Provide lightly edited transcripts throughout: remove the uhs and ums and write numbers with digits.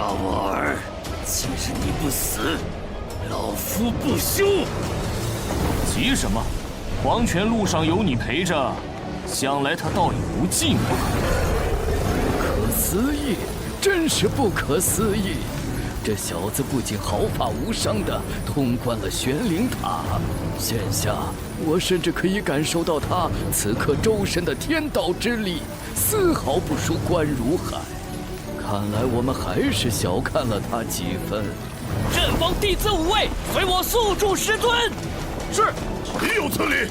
杀我儿！今日你不死，老夫不休！急什么？黄泉路上有你陪着，想来他倒也不寂寞。不可思议，真是不可思议！这小子不仅毫发无伤地通关了玄灵塔，现下我甚至可以感受到他此刻周身的天道之力，丝毫不输关如海。看来我们还是小看了他几分。阵亡弟子5位，随我速助师尊。是，岂有此理！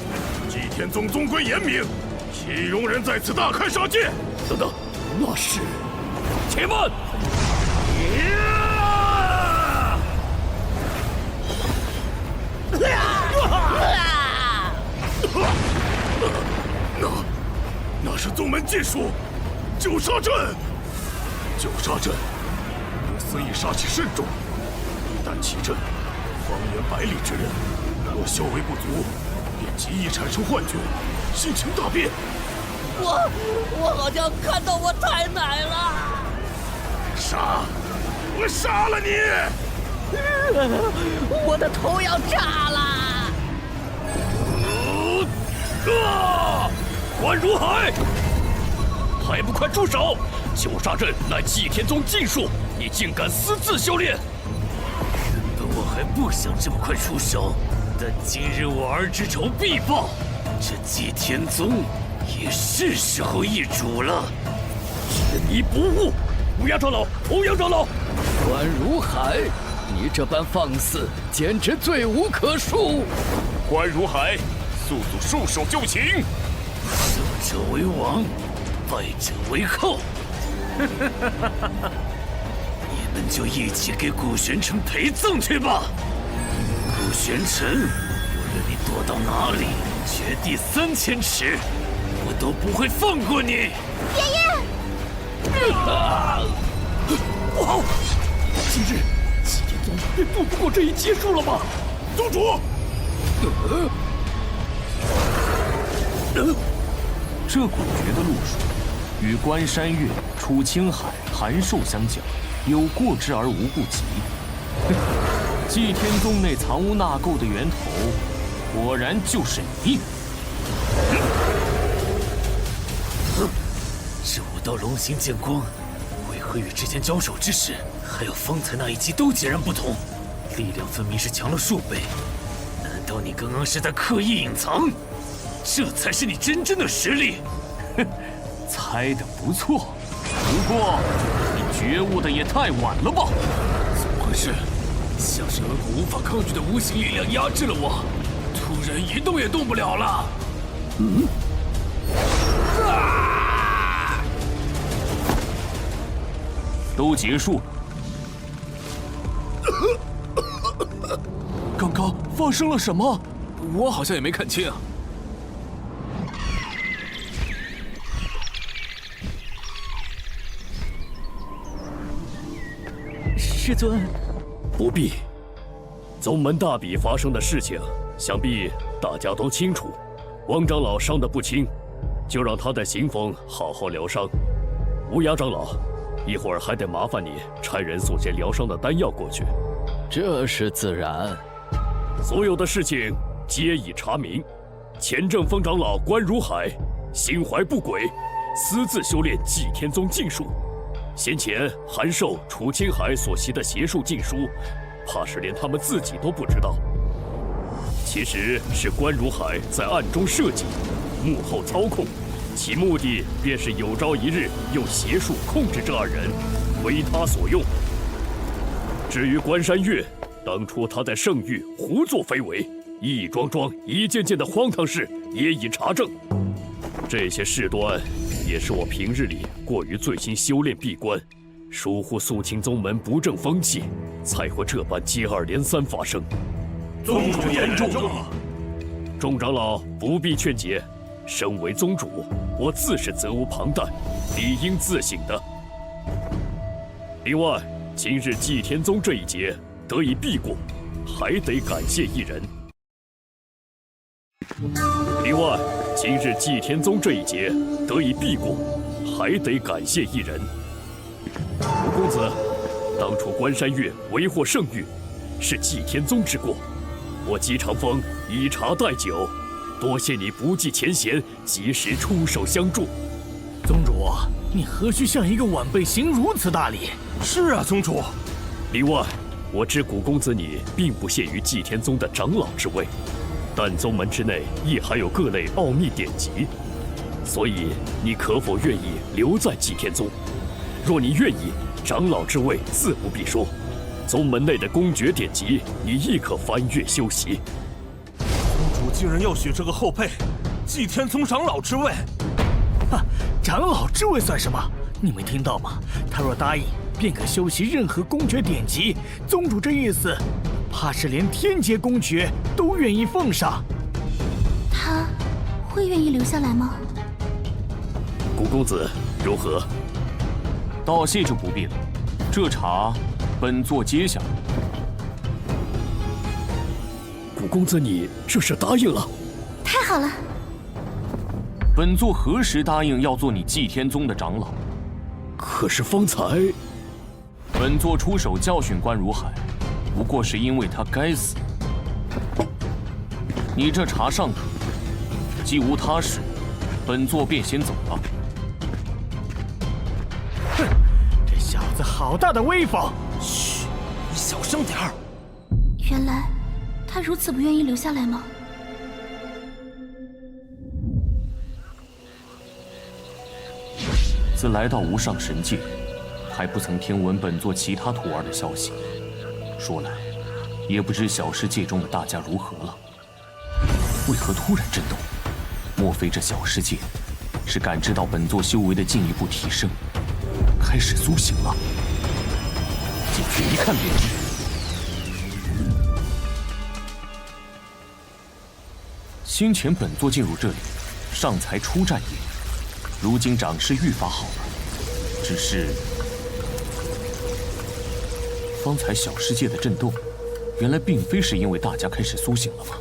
祭天宗宗规严明，岂容人在此大开杀戒？等等，那是……且慢！那是宗门禁术，九杀阵。九杀阵，不思议杀气甚重，一旦起阵，方圆百里之人，若修为不足，便极易产生幻觉，心情大变。我好像看到我太奶了。杀！我杀了你！我的头要炸了！关如海，还不快住手！九杀阵乃祭天宗禁术，你竟敢私自修炼！原本我还不想这么快出手，但今日我儿之仇必报，这祭天宗也是时候易主了。执迷不悟！乌鸦长老，欧阳长老，关如海，你这般放肆，简直罪无可恕！关如海，速速束手就擒！胜者为王，败者为后。你们就一起给古玄尘陪葬去吧。古玄尘，无论你躲到哪里，绝地3000尺，我都不会放过你。爷爷。不好！今日祭天宗便渡不过这一劫数了吗？宗主！这古诀的路数，与关山月、楚青海、韩寿相较，有过之而无不及。祭天宗内藏污纳垢的源头，果然就是你。这武道龙形剑光，为何与之前交手之时，还有方才那一击都截然不同？力量分明是强了数倍。难道你刚刚是在刻意隐藏？这才是你真正的实力。哼，猜得不错，不过你觉悟的也太晚了吧？怎么回事？像是有股无法抗拒的无形力量压制了我，突然一动也动不了了。都结束。刚刚发生了什么？我好像也没看清啊。师尊，不必。宗门大比发生的事情，想必大家都清楚。王长老伤得不轻，就让他在行风好好疗伤。乌鸦长老，一会儿还得麻烦你差人送些疗伤的丹药过去。这是自然。所有的事情皆已查明。前正风长老关如海心怀不轨，私自修炼祭天宗禁术。先前韩寿、楚青海所习的邪术禁书，怕是连他们自己都不知道。其实是关如海在暗中设计，幕后操控，其目的便是有朝一日用邪术控制这二人，为他所用。至于关山月，当初他在圣域胡作非为，一桩桩、一件件的荒唐事也已查证。这些事端，也是我平日里过于醉心修炼闭关，疏忽肃清宗门不正风气，才会这般接二连三发生。宗主言重了。众长老不必劝解，身为宗主，我自是责无旁贷，理应自省的。另外，今日祭天宗这一劫得以避过，还得感谢一人。另外，今日祭天宗这一劫得以避过，还得感谢一人。吴公子，当初关山月为获圣域，是祭天宗之过。我姬长风以茶代酒，多谢你不计前嫌，及时出手相助。宗主，你何须向一个晚辈行如此大礼？是啊，宗主。另外，我知古公子你并不屑于祭天宗的长老之位，但宗门之内亦还有各类奥秘典籍，所以你可否愿意留在祭天宗？若你愿意，长老之位自不必说，宗门内的公诀典籍你亦可翻阅修习。宗主竟然要许这个后辈祭天宗长老之位！哈，长老之位算什么？你没听到吗？他若答应，便可修习任何公诀典籍。宗主这意思，怕是连天劫公诀都愿意奉上。他会愿意留下来吗？古公子如何？道谢就不必了，这茶本座接下。古公子你这是答应了？太好了！本座何时答应要做你祭天宗的长老？可是方才，本座出手教训关如海，不过是因为他该死。你这茶尚可，既无他事，本座便先走了。哼，这小子好大的威风！嘘，你小声点儿。原来他如此不愿意留下来吗？自来到无上神界，还不曾听闻本座其他徒儿的消息。说来，也不知小世界中的大家如何了。为何突然震动？莫非这小世界是感知到本座修为的进一步提升，开始苏醒了？进去一看便知。先前本座进入这里，尚才初战也。如今长势愈发好了，只是方才小世界的震动，原来并非是因为大家开始苏醒了吗？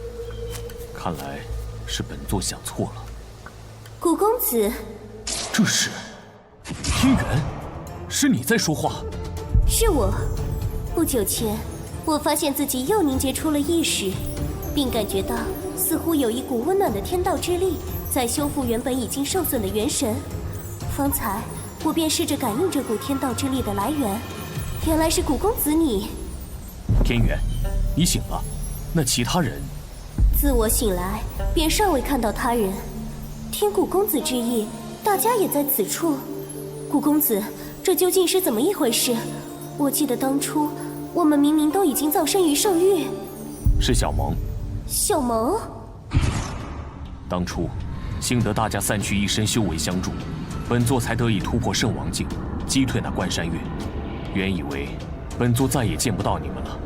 看来是本座想错了。古公子，这是天元，是你在说话？是我。不久前，我发现自己又凝结出了意识，并感觉到似乎有一股温暖的天道之力在修复原本已经受损的元神。方才我便试着感应这股天道之力的来源，原来是古公子你。天元，你醒了，那其他人？自我醒来，便尚未看到他人。听古公子之意，大家也在此处。古公子，这究竟是怎么一回事？我记得当初我们明明都已经葬身于圣域。是小萌。小萌？当初幸得大家散去一身修为相助，本座才得以突破圣王境，击退那关山月。原以为本座再也见不到你们了，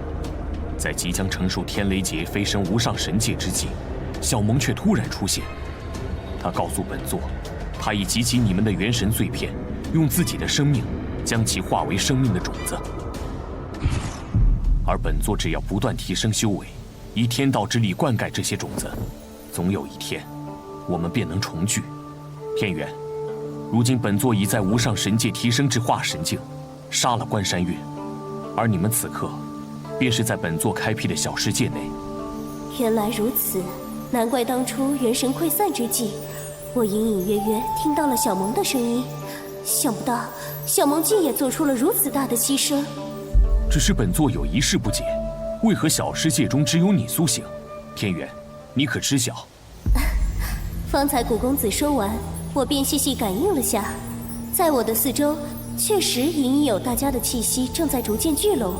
在即将承受天雷劫飞升无上神界之际，小萌却突然出现。他告诉本座，他已集齐你们的元神碎片，用自己的生命将其化为生命的种子。而本座只要不断提升修为，以天道之力灌溉这些种子，总有一天，我们便能重聚。天元，如今本座已在无上神界提升至化神境，杀了关山月，而你们此刻，便是在本座开辟的小世界内。原来如此，难怪当初元神溃散之际，我隐隐约约听到了小萌的声音。想不到小萌竟也做出了如此大的牺牲。只是本座有一事不解，为何小世界中只有你苏醒？天元，你可知晓？方才古公子说完，我便细细感应了下，在我的四周，确实隐隐有大家的气息正在逐渐聚拢。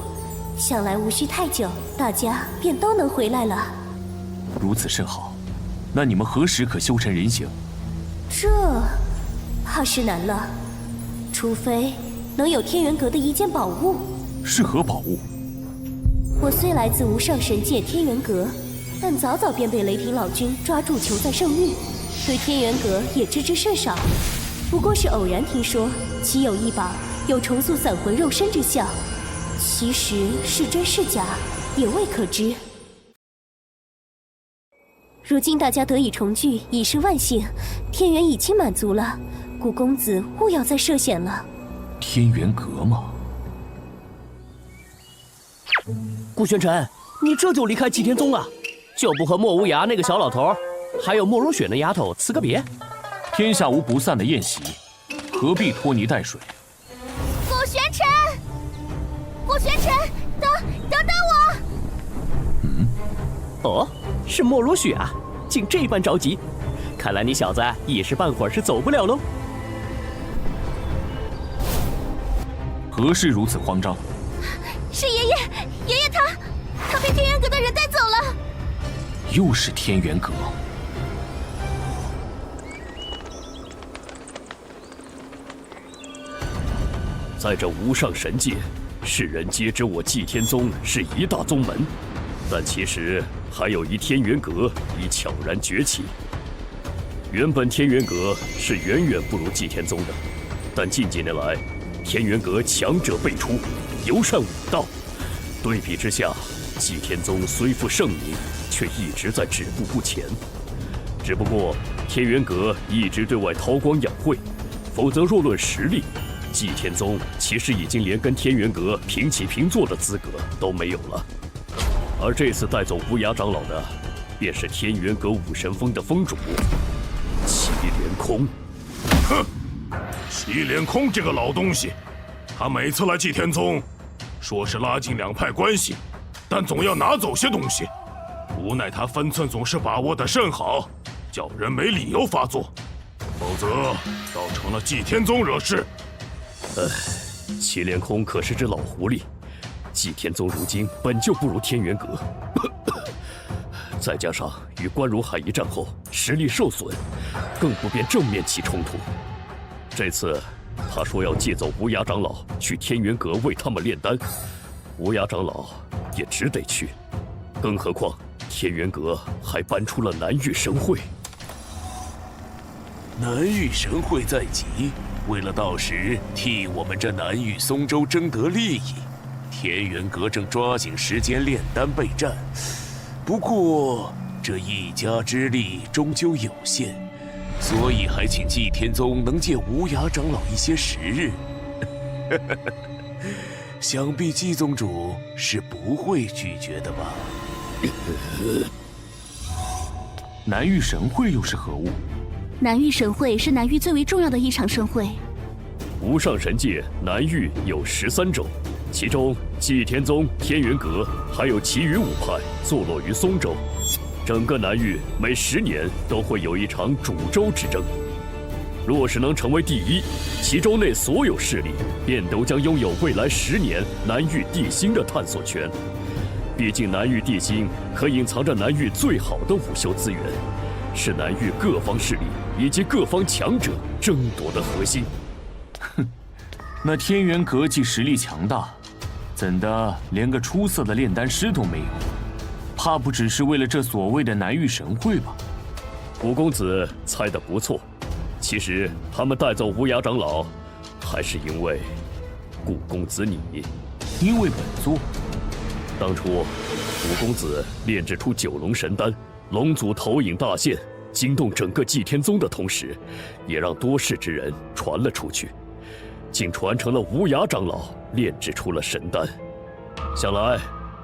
想来无需太久，大家便都能回来了。如此甚好，那你们何时可修成人形？这怕是难了，除非能有天元阁的一件宝物。是何宝物？我虽来自无上神界天元阁，但早早便被雷霆老君抓住囚在圣域，对天元阁也知之甚少。不过是偶然听说其有一宝有重塑散魂肉身之效，其实是真是假也未可知。如今大家得以重聚，已是万幸，天元已经满足了，古公子勿要再涉险了。天元阁吗？顾玄尘，你这就离开祭天宗了，就不和莫无涯那个小老头，还有莫如雪那丫头辞个别？天下无不散的宴席，何必拖泥带水？顾玄尘，顾玄尘，等我！哦，是莫如雪啊，竟这般着急，看来你小子一时半会儿是走不了喽。何事如此慌张？是爷爷他被天元阁的人带走了。又是天元阁。在这无上神界，世人皆知我祭天宗是一大宗门，但其实还有一天元阁已悄然崛起。原本天元阁是远远不如祭天宗的，但近几年来，天元阁强者辈出，尤善武道。对比之下，祭天宗虽负盛名，却一直在止步不前。只不过天元阁一直对外韬光养晦，否则若论实力，祭天宗其实已经连跟天元阁平起平坐的资格都没有了。而这次带走无涯长老的，便是天元阁武神峰的峰主祁连空。哼，祁连空这个老东西，他每次来祭天宗，说是拉近两派关系，但总要拿走些东西。无奈他分寸总是把握得甚好，叫人没理由发作，否则倒成了祭天宗惹事。祁连空可是只老狐狸，祭天宗如今本就不如天元阁，再加上与关如海一战后实力受损，更不便正面起冲突。这次他说要借走无涯长老去天元阁为他们炼丹，无涯长老也只得去，更何况天元阁还搬出了南域神会。南域神会在即，为了到时替我们这南域松州争得利益，天元阁正抓紧时间炼丹备战。不过这一家之力终究有限，所以还请祭天宗能借无涯长老一些时日。想必祭宗主是不会拒绝的吧？南域神会又是何物？南域神会是南域最为重要的一场盛会。无上神界南域有13州，其中祭天宗、天元阁还有其余5派坐落于松州。整个南域每10年都会有一场主州之争。若是能成为第一，其州内所有势力便都将拥有未来10年南域地心的探索权。毕竟南域地心可隐藏着南域最好的武修资源，是南域各方势力以及各方强者争夺的核心。哼，那天元阁既实力强大，怎的连个出色的炼丹师都没有？怕不只是为了这所谓的南域神会吧？古公子猜得不错，其实他们带走无涯长老，还是因为古公子你。因为本座。当初古公子炼制出9龙神丹，龙族头影大现，惊动整个祭天宗的同时，也让多事之人传了出去，竟传成了无涯长老炼制出了神丹。想来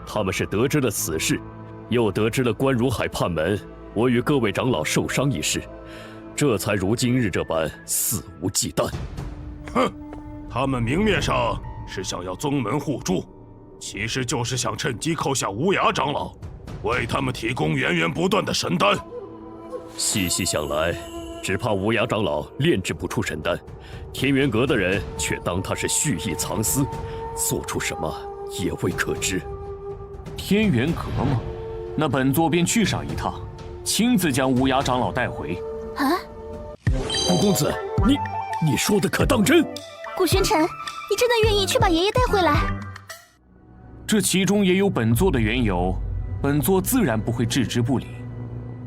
他们是得知了此事，又得知了关如海叛门我与各位长老受伤一事，这才如今日这般肆无忌惮。哼，他们明面上是想要宗门互助，其实就是想趁机扣下无涯长老，为他们提供源源不断的神丹。细细想来，只怕无涯长老炼制不出神丹，天元阁的人却当他是蓄意藏私，做出什么也未可知。天元阁吗？那本座便去上一趟，亲自将无涯长老带回。啊！古公子，你说的可当真？顾玄尘，你真的愿意去把爷爷带回来？这其中也有本座的缘由，本座自然不会置之不理。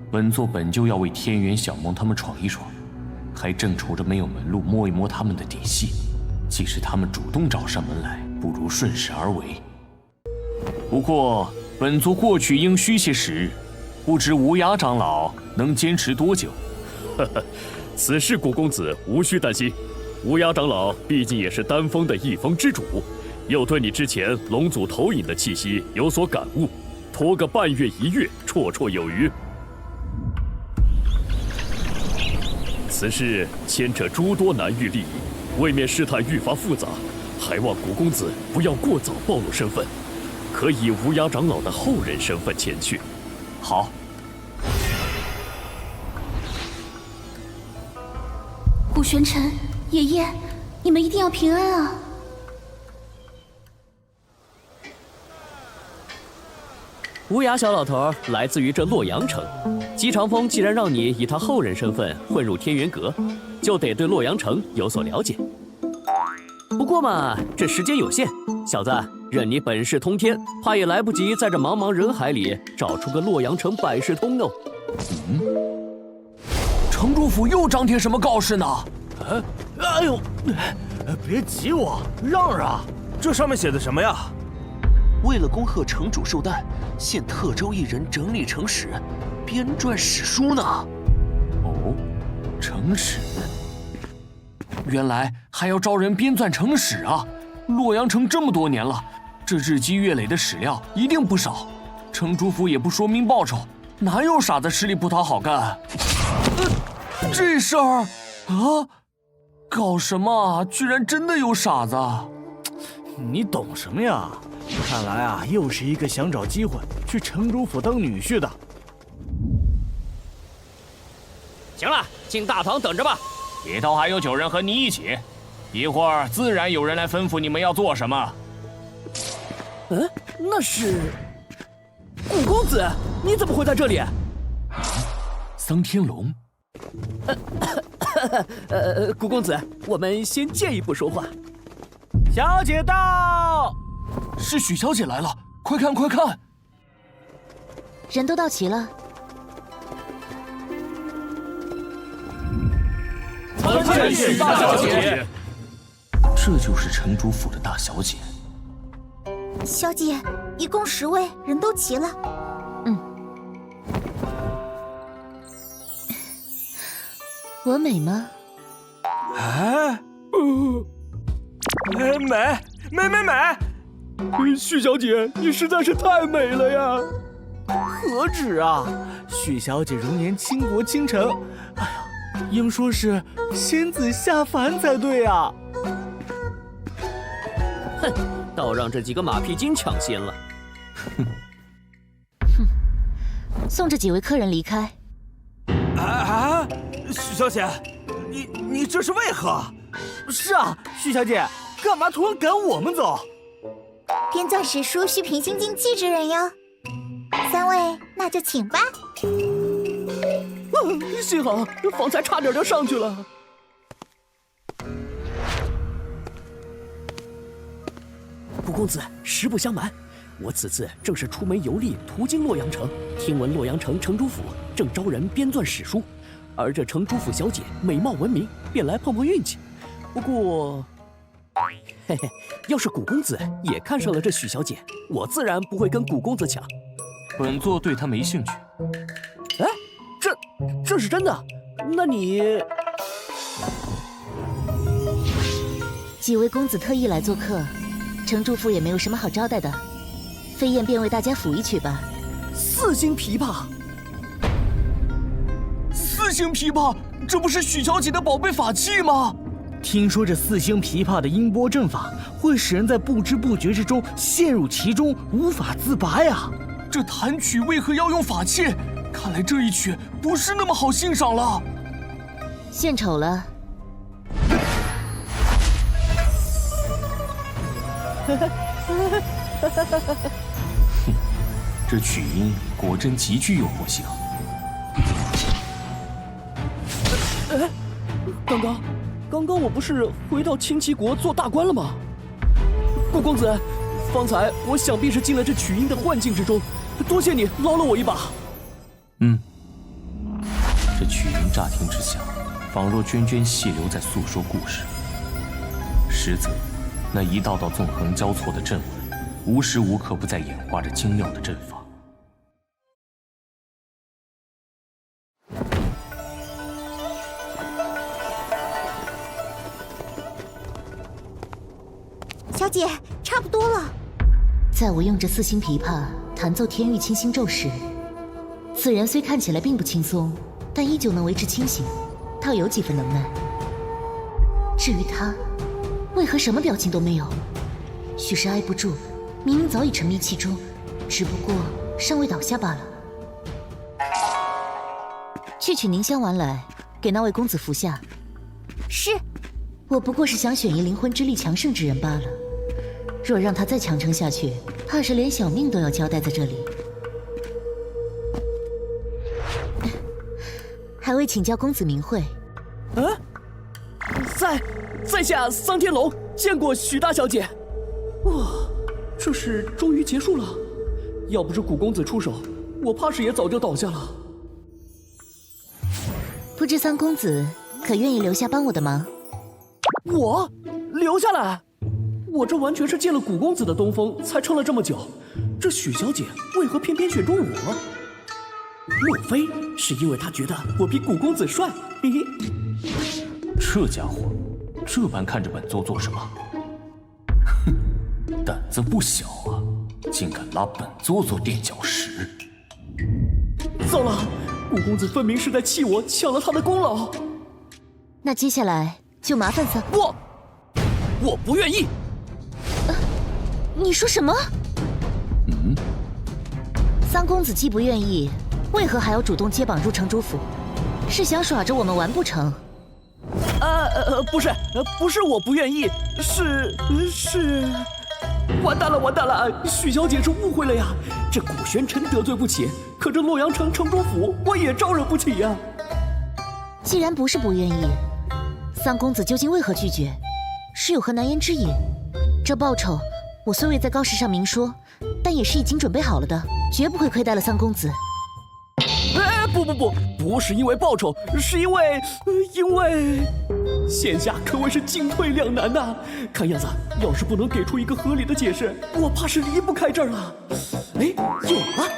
本座本就要为天元、小梦他们闯一闯，还正愁着没有门路摸一摸他们的底细。既是他们主动找上门来，不如顺势而为。不过本座过去应需些时日，不知无涯长老能坚持多久？此事古公子无需担心，无涯长老毕竟也是丹峰的一峰之主，又对你之前龙祖投影的气息有所感悟，拖个半月1月，绰绰有余。此事牵扯诸多南域利益，未免事态愈发复杂，还望古公子不要过早暴露身份，可以无涯长老的后人身份前去。好。古玄尘，爷爷，你们一定要平安啊！无涯小老头来自于这洛阳城，姬长风既然让你以他后人身份混入天元阁，就得对洛阳城有所了解。不过嘛，这时间有限，小子，任你本事通天，怕也来不及在这茫茫人海里找出个洛阳城百事通哦。城主府又张贴什么告示呢？哎呦，别挤我，让让！这上面写的什么呀？为了恭贺城主寿诞，现特招一人整理城史，编撰史书呢。哦，城史，原来还要招人编撰城史啊！洛阳城这么多年了，这日积月累的史料一定不少。城主府也不说明报酬，哪有傻子吃力不讨好干？这事儿啊，搞什么？居然真的有傻子！你懂什么呀？看来啊，又是一个想找机会去城主府当女婿的。行了，进大堂等着吧。里头还有9人和你一起，一会儿自然有人来吩咐你们要做什么。那是古公子，你怎么会在这里？桑天龙，古公子，我们先见一步说话。小姐到。是许小姐来了，快看快看！人都到齐了。参见许大小姐。这就是城主府的大小姐。小姐，一共10位，人都齐了。我美吗？美！许小姐，你实在是太美了呀！何止啊！许小姐容颜倾国倾城，哎呀，应说是仙子下凡才对啊！哼，倒让这几个马屁精抢先了。送这几位客人离开。许小姐，你这是为何？是啊，许小姐，干嘛突然赶我们走？编纂史书需凭心静气之人哟。3位，那就请吧。幸好方才差点就上去了。古公子，实不相瞒，我此次正是出门游历，途经洛阳城，听闻洛阳城城主府正招人编纂史书，而这城主府小姐美貌闻名，便来碰碰运气。不过，嘿嘿，要是古公子也看上了这许小姐，我自然不会跟古公子抢。本座对她没兴趣。哎，这是真的？那你……几位公子特意来做客，城主府也没有什么好招待的，飞燕便为大家抚一曲吧。4星琵琶，4星琵琶，这不是许小姐的宝贝法器吗？听说这4星琵琶的音波阵法会使人在不知不觉之中陷入其中，无法自拔呀！这弹曲为何要用法器？看来这一曲不是那么好欣赏了。献丑了。哼，这曲音果真极具诱惑性。刚刚我不是回到清齐国做大官了吗？顾公子，方才我想必是进了这曲音的幻境之中，多谢你捞了我一把。这曲音乍听之下，仿若涓涓细流在诉说故事，实则那一道道纵横交错的阵纹，无时无刻不在演化着精妙的阵法。小姐，差不多了。在我用着四星琵琶弹奏天域清心咒时，此人虽看起来并不轻松，但依旧能维持清醒，倒有几分能耐。至于他，为何什么表情都没有？许是挨不住，明明早已沉迷其中，只不过尚未倒下罢了。去取凝香丸来，给那位公子服下。是。我不过是想选一灵魂之力强盛之人罢了。若让他再强撑下去，怕是连小命都要交代在这里。还未请教公子名讳。在下桑天龙，见过许大小姐。哇，这事终于结束了。要不是古公子出手，我怕是也早就倒下了。不知三公子可愿意留下帮我的忙？我留下来？我这完全是借了古公子的东风才撑了这么久，这许小姐为何偏偏选中我？莫非是因为她觉得我比古公子帅？嘿嘿。这家伙这般看着本座做什么？哼，胆子不小啊，竟敢拉本座做垫脚石！糟了，古公子分明是在气我抢了他的功劳。那接下来就麻烦三……我不愿意。你说什么？三公子既不愿意，为何还要主动接榜入城主府？是想耍着我们玩不成？不是我不愿意，是……完蛋了！许小姐是误会了呀！这古玄尘得罪不起，可这洛阳城城主府我也招惹不起呀。既然不是不愿意，三公子究竟为何拒绝？是有何难言之隐？这报酬我虽未在告示上明说，但也是已经准备好了的，绝不会亏待了三公子。不是因为报酬，是因为现下可谓是进退两难呐。看样子，要是不能给出一个合理的解释，我怕是离不开这儿了。有了！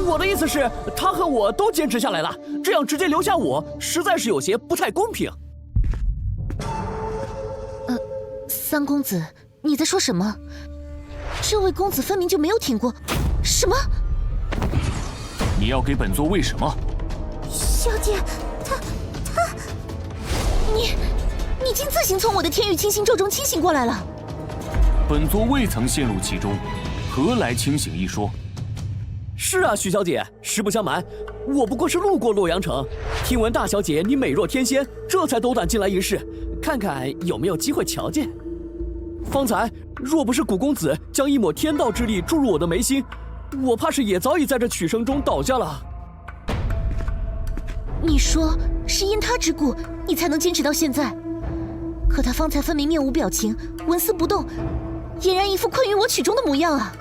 我的意思是，他和我都坚持下来了，这样直接留下我，实在是有些不太公平。三公子，你在说什么？这位公子分明就没有挺过。什么？你要给本座为什么？小姐，他，你竟自行从我的天域清心咒中清醒过来了。本座未曾陷入其中，何来清醒一说？是啊，许小姐，实不相瞒，我不过是路过洛阳城，听闻大小姐你美若天仙，这才斗胆进来一试，看看有没有机会瞧见。方才若不是古公子将一抹天道之力注入我的眉心，我怕是也早已在这曲声中倒下了。你说是因他之故，你才能坚持到现在？可他方才分明面无表情，纹丝不动，俨然一副困于我曲中的模样啊！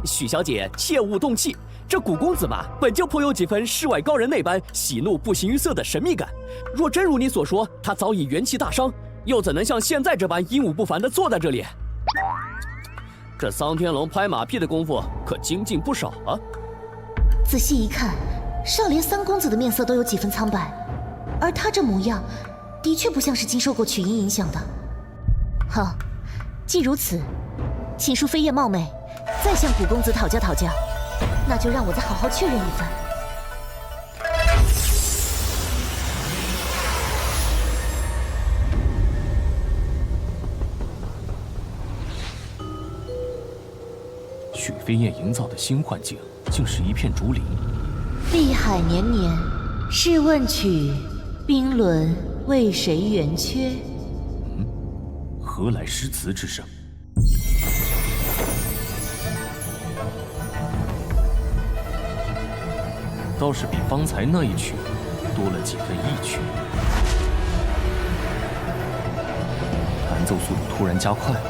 许小姐切勿动气，这古公子嘛，本就颇有几分世外高人那般喜怒不形于色的神秘感。若真如你所说，他早已元气大伤，又怎能像现在这般英武不凡地坐在这里？这桑天龙拍马屁的功夫可精进不少啊！仔细一看，少连三公子的面色都有几分苍白，而他这模样，的确不像是经受过曲音影响的。好，既如此，请恕飞燕冒昧，再向古公子讨教讨教，那就让我再好好确认一番。许飞燕营造的新幻境，竟是一片竹林。碧海年年，试问曲，冰轮为谁圆缺？何来诗词之声？倒是比方才那一曲多了几分意趣。弹奏速度突然加快了，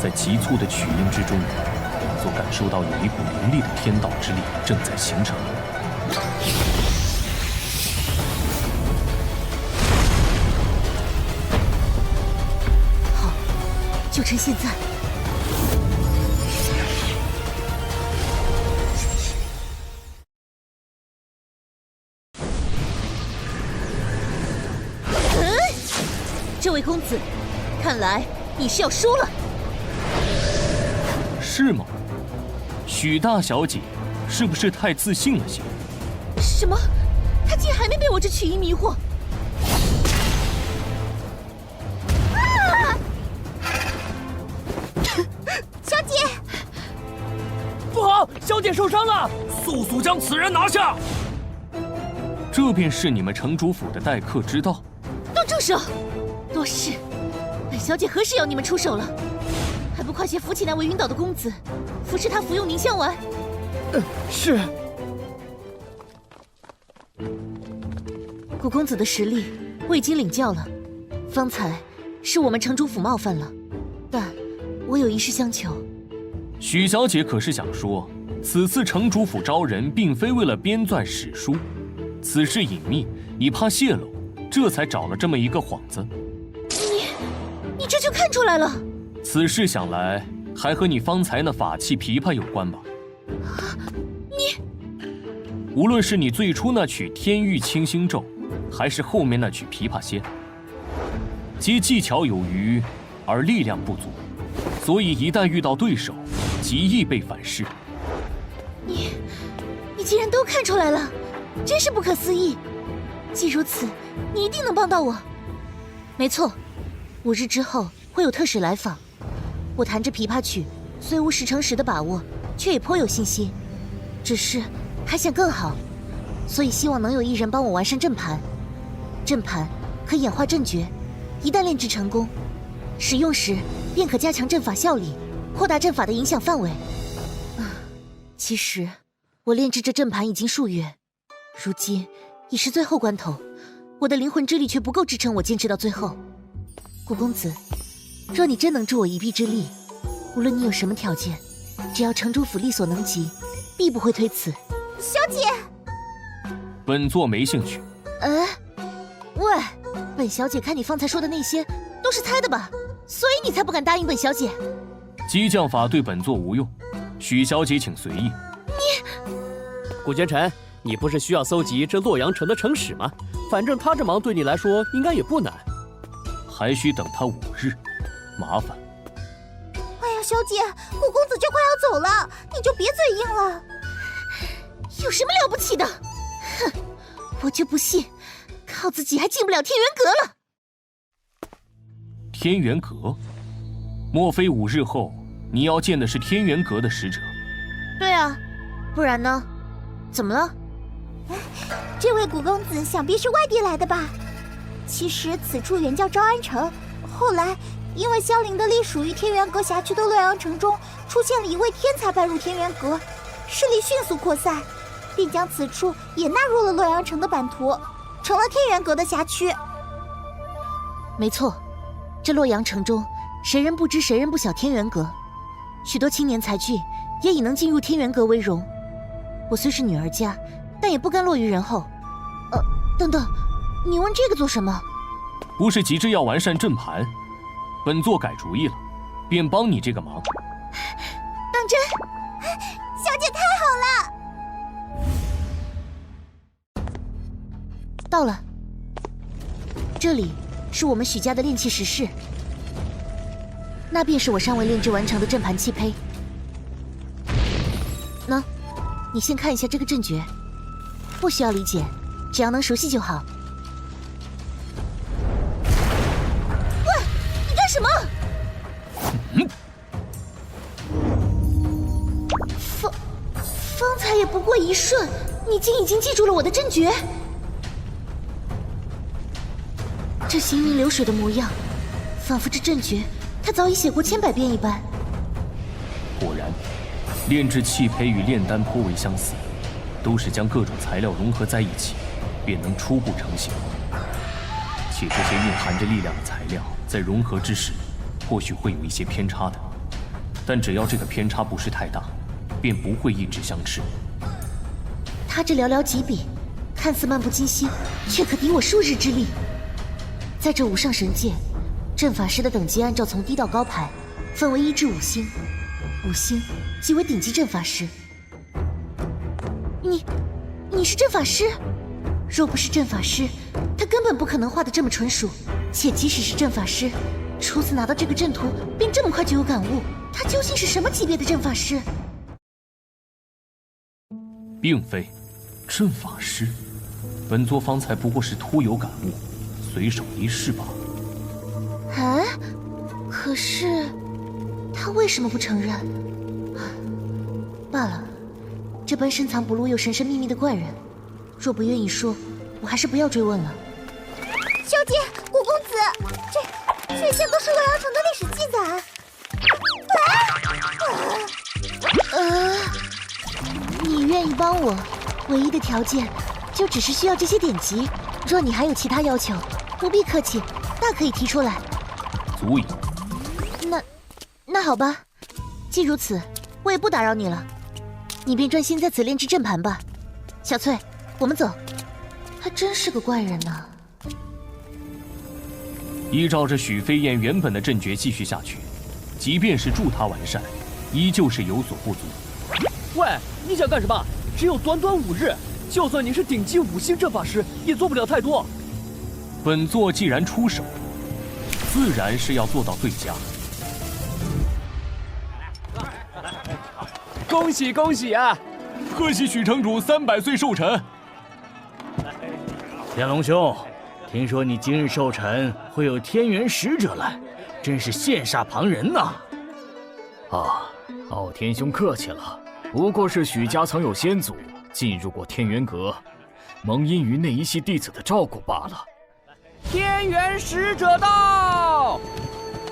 在急促的曲音之中，本座感受到有一股凌厉的天道之力正在形成。好，就趁现在。这位公子，看来你是要输了。是吗？许大小姐，是不是太自信了些？什么？他竟然还没被我这曲音迷惑！啊！小姐，不好，小姐受伤了，速速将此人拿下！这便是你们城主府的待客之道。都住手！多事！本小姐何时要你们出手了？还不快些扶起那位晕倒的公子，扶持他服用凝香丸。是。古公子的实力我已经领教了，方才是我们城主府冒犯了，但我有一事相求。许小姐可是想说，此次城主府招人并非为了编纂史书，此事隐秘，你怕泄露，这才找了这么一个幌子。你这就看出来了？此事想来还和你方才那法器琵琶有关吧？你，无论是你最初那曲天域清心咒，还是后面那曲琵琶仙，皆技巧有余，而力量不足，所以一旦遇到对手，极易被反噬。你竟然都看出来了，真是不可思议。既如此，你一定能帮到我。没错，5日之后会有特使来访。我弹着琵琶曲，虽无10成10的把握，却也颇有信心。只是还想更好，所以希望能有一人帮我完善阵盘。阵盘可演化阵诀，一旦炼制成功，使用时便可加强阵法效力，扩大阵法的影响范围。其实我炼制这阵盘已经数月，如今已是最后关头，我的灵魂之力却不够支撑我坚持到最后。古公子，若你真能助我一臂之力，无论你有什么条件，只要城主府力所能及，必不会推辞。小姐，本座没兴趣。喂，本小姐看你方才说的那些都是猜的吧？所以你才不敢答应本小姐。激将法对本座无用，许小姐请随意。古奸臣，你不是需要搜集这洛阳城的城史吗？反正他这忙对你来说应该也不难。还需等他5日，麻烦。哎呀，小姐，古公子就快要走了，你就别嘴硬了。有什么了不起的？哼，我就不信，靠自己还进不了天元阁了。天元阁？莫非5日后你要见的是天元阁的使者？对啊，不然呢？怎么了？这位古公子想必是外地来的吧？其实此处原叫昭安城，后来因为萧凌的隶属于天元阁辖区的洛阳城中出现了一位天才拜入天元阁，势力迅速扩散，并将此处也纳入了洛阳城的版图，成了天元阁的辖区。没错，这洛阳城中谁人不知谁人不晓天元阁，许多青年才俊也以能进入天元阁为荣。我虽是女儿家，但也不甘落于人后。等等，你问这个做什么？不是急着要完善阵盘，本座改主意了，便帮你这个忙。当真？小姐太好了！到了，这里是我们许家的炼器石室，那便是我尚未炼制完成的阵盘器胚。喏，你先看一下这个阵诀，不需要理解，只要能熟悉就好。喂，你干什么？方才也不过一瞬，你竟已经记住了我的阵诀。这行云流水的模样，仿佛这阵诀他早已写过千百遍一般。果然，炼制器胚与炼丹颇为相似，都是将各种材料融合在一起，便能初步成型。且这些蕴含着力量的材料，在融合之时，或许会有一些偏差的，但只要这个偏差不是太大，便不会一直相斥。他这寥寥几笔，看似漫不经心，却可敌我数日之力。在这5上神界，阵法师的等级按照从低到高排，分为1至5星，5星即为顶级阵法师。你是阵法师？若不是阵法师，他根本不可能画得这么纯熟，且即使是阵法师，初次拿到这个阵图便这么快就有感悟，他究竟是什么级别的阵法师？并非，阵法师，本座方才不过是突有感悟，随手一试罢了。啊？可是他为什么不承认？罢了，这般深藏不露又神神秘秘的怪人，若不愿意说，我还是不要追问了。小姐，古公子，这些都是洛阳城的历史记载。你愿意帮我，唯一的条件就只是需要这些典籍。若你还有其他要求，不必客气，大可以提出来。足矣。那好吧，既如此，我也不打扰你了，你便专心在此炼制阵盘吧。小翠，我们走。还真是个怪人呢。依照着许飞燕原本的阵诀继续下去，即便是助他完善，依旧是有所不足。喂，你想干什么？只有短短5日，就算你是顶级5星阵法师，也做不了太多。本座既然出手，自然是要做到最佳。恭喜恭喜啊！贺喜许城主300岁寿辰。天龙兄，听说你今日寿辰会有天元使者来，真是羡煞旁人呐！傲天兄客气了，不过是许家曾有先祖进入过天元阁，蒙因于那一系弟子的照顾罢了。天元使者到！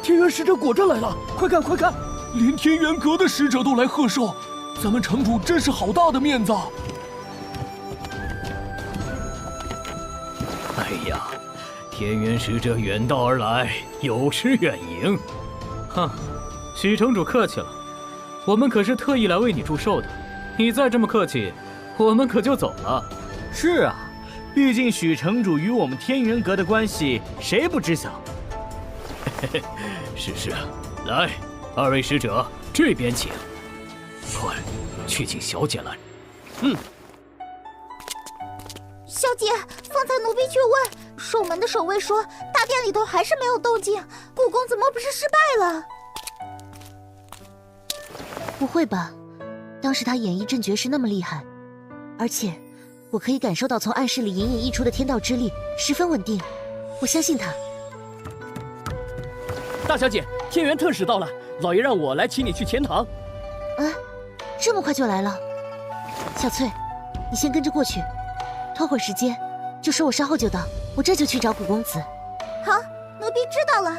天元使者果真来了，快看快看！连天元阁的使者都来贺寿，咱们城主真是好大的面子。哎呀，天元使者远道而来，有失远迎。哼，许城主客气了，我们可是特意来为你祝寿的。你再这么客气，我们可就走了。是啊，毕竟许城主与我们天元阁的关系，谁不知晓？是，来，2位使者这边请。快，去请小姐来。小姐，方才奴婢去问，守门的守卫说，大殿里头还是没有动静，古公子莫不是失败了？不会吧？当时他演绎阵诀是那么厉害，而且我可以感受到从暗室里隐隐溢出的天道之力十分稳定，我相信他。大小姐，天元特使到了，老爷让我来请你去前堂。这么快就来了？小翠，你先跟着过去，拖会儿时间，就说我稍后就到，我这就去找古公子。好，奴婢知道了。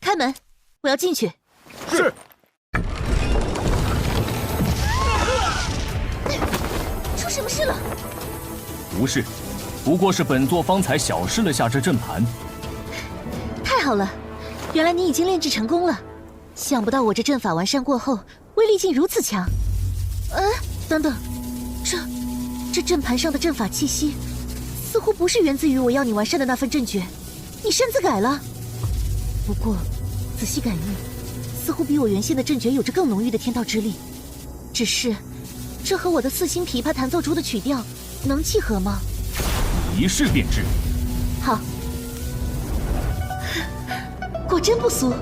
开门，我要进去。是。出什么事了？无事，不过是本座方才小试了下这阵盘。太好了，原来你已经炼制成功了。想不到我这阵法完善过后，威力竟如此强。等等，这阵盘上的阵法气息，似乎不是源自于我要你完善的那份阵诀，你擅自改了。不过仔细感应，似乎比我原先的阵诀有着更浓郁的天道之力。只是，这和我的4星琵琶弹奏出的曲调能契合吗？一试便知。好，果真不俗。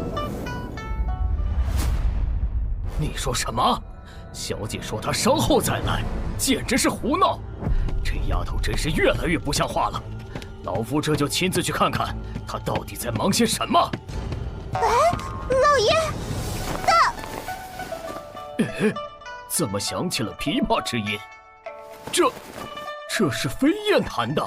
你说什么？小姐说她稍后再来，简直是胡闹！这丫头真是越来越不像话了。老夫这就亲自去看看，她到底在忙些什么。老爷，怎么响起了琵琶之音？这是飞燕弹的。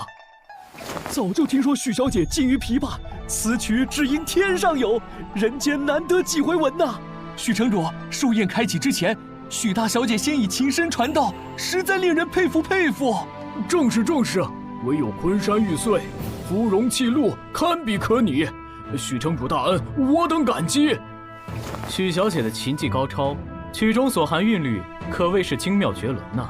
早就听说许小姐精于琵琶，此曲只应天上有，人间难得几回闻呐。许城主，寿宴开启之前，许大小姐先以琴声传道，实在令人佩服佩服。正是，唯有昆山玉碎，芙蓉泣露，堪比可拟。许城主大恩，我等感激。许小姐的琴技高超，曲中所含韵律可谓是精妙绝伦呐。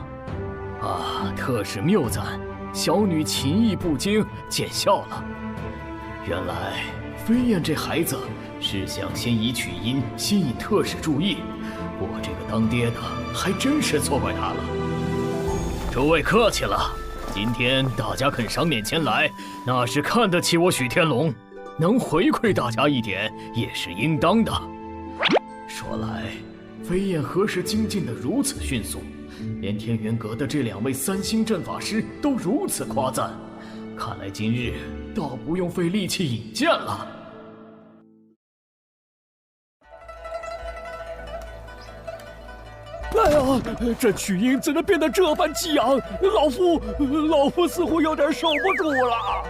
特使谬赞，小女琴艺不精，见笑了。原来飞燕这孩子是想先以曲音吸引特使注意，我这个当爹的还真是错怪他了。诸位客气了，今天大家肯赏脸前来，那是看得起我许天龙，能回馈大家一点也是应当的。说来，飞燕何时精进得如此迅速？连天元阁的这2位3星阵法师都如此夸赞，看来今日倒不用费力气引荐了。哎呀，这曲音怎能变得这般激昂？老夫似乎有点受不住了。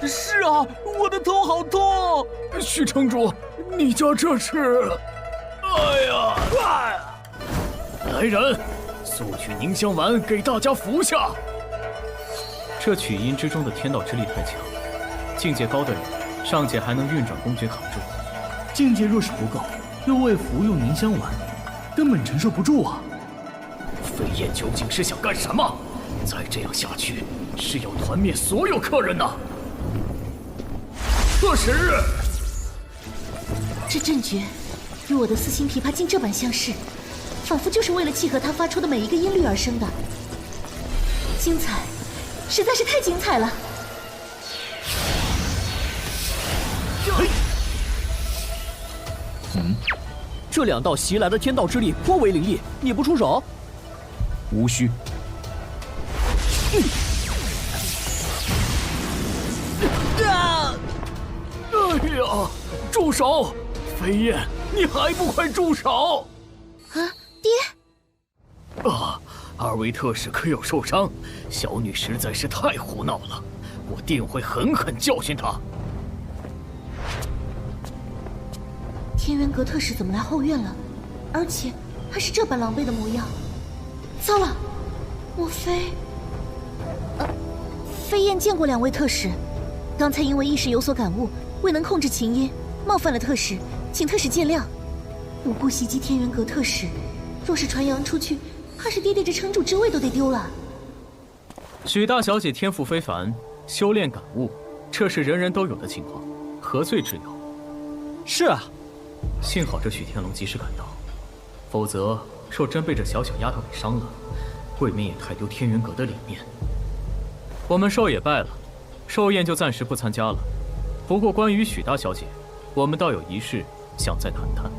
是啊，我的头好痛。许城主，你家这是……哎呀！来人，速取凝香丸给大家服下。这曲音之中的天道之力太强，境界高的人尚且还能运转公爵扛住，境界若是不够，又未服用凝香丸，根本承受不住啊！飞燕究竟是想干什么？再这样下去，是要团灭所有客人呐！特使，这阵诀与我的4星琵琶竟这般相似，仿佛就是为了契合它发出的每一个音律而生的。精彩，实在是太精彩了！这2道袭来的天道之力颇为凌厉，你不出手？无需。哎呀！住手！飞燕，你还不快住手！啊，爹！啊，2位特使可有受伤？小女实在是太胡闹了，我定会狠狠教训她。天元阁特使怎么来后院了？而且还是这般狼狈的模样。糟了，莫非……飞燕见过2位特使，刚才因为一时有所感悟，未能控制琴音，冒犯了特使，请特使见谅。无故袭击天元阁特使，若是传扬出去，怕是爹爹这城主之位都得丢了。许大小姐天赋非凡，修炼感悟，这是人人都有的情况，何罪之有？是啊，幸好这许天龙及时赶到，否则若真被这小丫头给伤了，未免也太丢天元阁的脸面。我们寿也拜了，寿宴就暂时不参加了。不过关于许大小姐，我们倒有一事想再谈谈。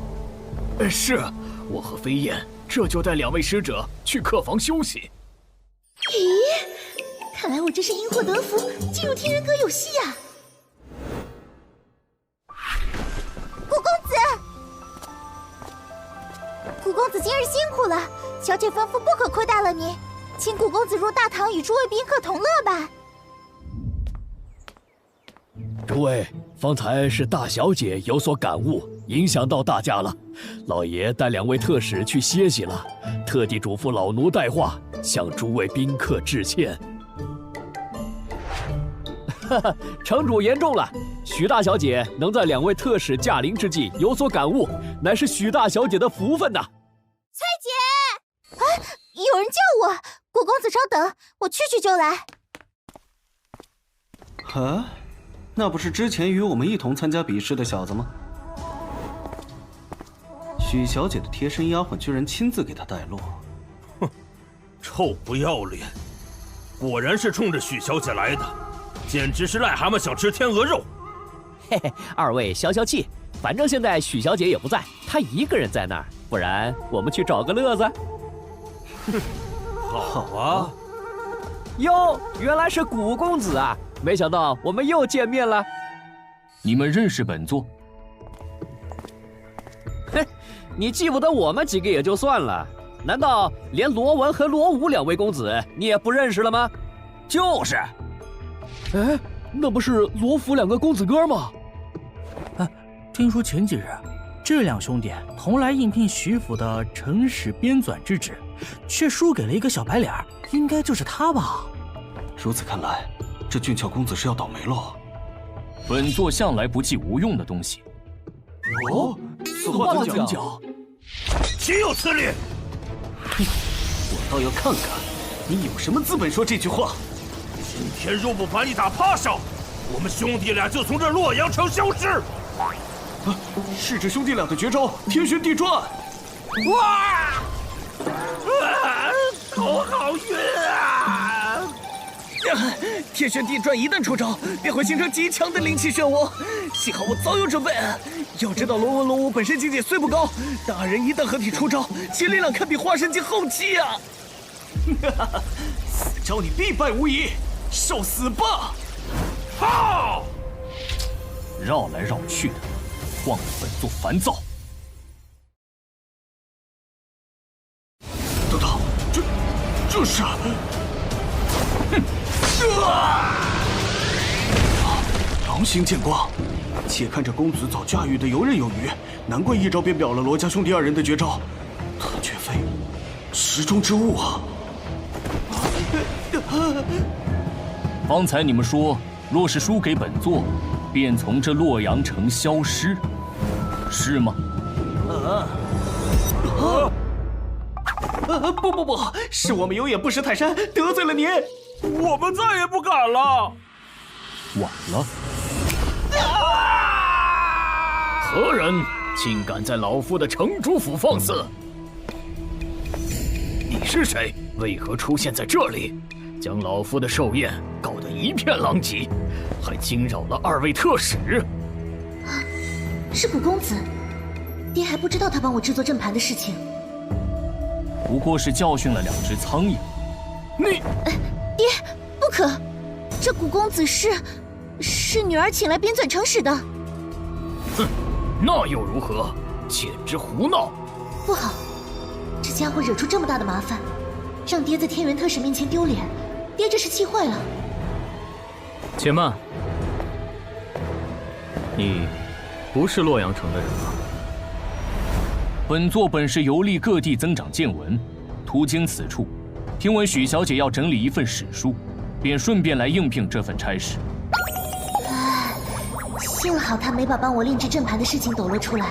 是，我和飞燕这就带2位使者去客房休息。咦，看来我这是因祸得福，进入天元阁有戏呀！古公子今日辛苦了，小姐吩咐不可亏待了你，请古公子入大堂与诸位宾客同乐吧。诸位，方才是大小姐有所感悟，影响到大家了。老爷带2位特使去歇息了，特地嘱咐老奴带话，向诸位宾客致歉。城主言重了，许大小姐能在2位特使驾临之际有所感悟，乃是许大小姐的福分呐。翠姐，啊，有人叫我，古公子稍等，我去就来。啊，那不是之前与我们一同参加比试的小子吗？许小姐的贴身丫鬟居然亲自给她带路，哼，臭不要脸！果然是冲着许小姐来的，简直是癞蛤蟆想吃天鹅肉。嘿嘿，2位消消气，反正现在许小姐也不在，她一个人在那儿，不然我们去找个乐子。好啊！哟，原来是古公子啊！没想到我们又见面了。你们认识本座？嘿，你记不得我们几个也就算了，难道连罗文和罗武2位公子你也不认识了吗？就是。哎，那不是罗府2个公子哥吗？听说前几日这2兄弟同来应聘徐府的城使编纂之职，却输给了一个小白脸，应该就是他吧？如此看来，这俊俏公子是要倒霉喽。本座向来不记无用的东西。哦，此话怎讲？岂有此理！哼，我倒要看看你有什么资本说这句话。今天若不把你打趴下，我们兄弟俩就从这洛阳城消失。啊，是这兄弟俩的绝招天旋地转。哇！头好晕啊！天旋地转一旦出招，便会形成极强的灵气漩涡。幸好我早有准备。要知道龙文龙武本身境界虽不高，但二人一旦合体出招，其力量堪比化神境后期啊！此招你必败无疑，受死吧！好！绕来绕去的，晃得本座烦躁。等等，这是……狼星剑光，且看这公子早驾驭的游刃有余，难怪一招便秒了罗家兄弟二人的绝招。他绝非池中之物啊！方才你们说，若是输给本座，便从这洛阳城消失，是吗？不，是我们有眼不识泰山，得罪了您。我们再也不敢了。晚了。何人竟敢在老夫的城主府放肆？你是谁？为何出现在这里？将老夫的寿宴搞得一片狼藉，还惊扰了二位特使。是古公子，爹还不知道他帮我制作阵盘的事情。不过是教训了2只苍蝇。你，爹，不可！这古公子是女儿请来编纂城史的。哼，那又如何？简直胡闹！不好，这家伙惹出这么大的麻烦，让爹在天元特使面前丢脸，爹这是气坏了。且慢，你不是洛阳城的人吧？本座本是游历各地增长见闻，途经此处，听闻许小姐要整理一份史书，便顺便来应聘这份差事。幸好他没把帮我炼制阵盘的事情抖落出来。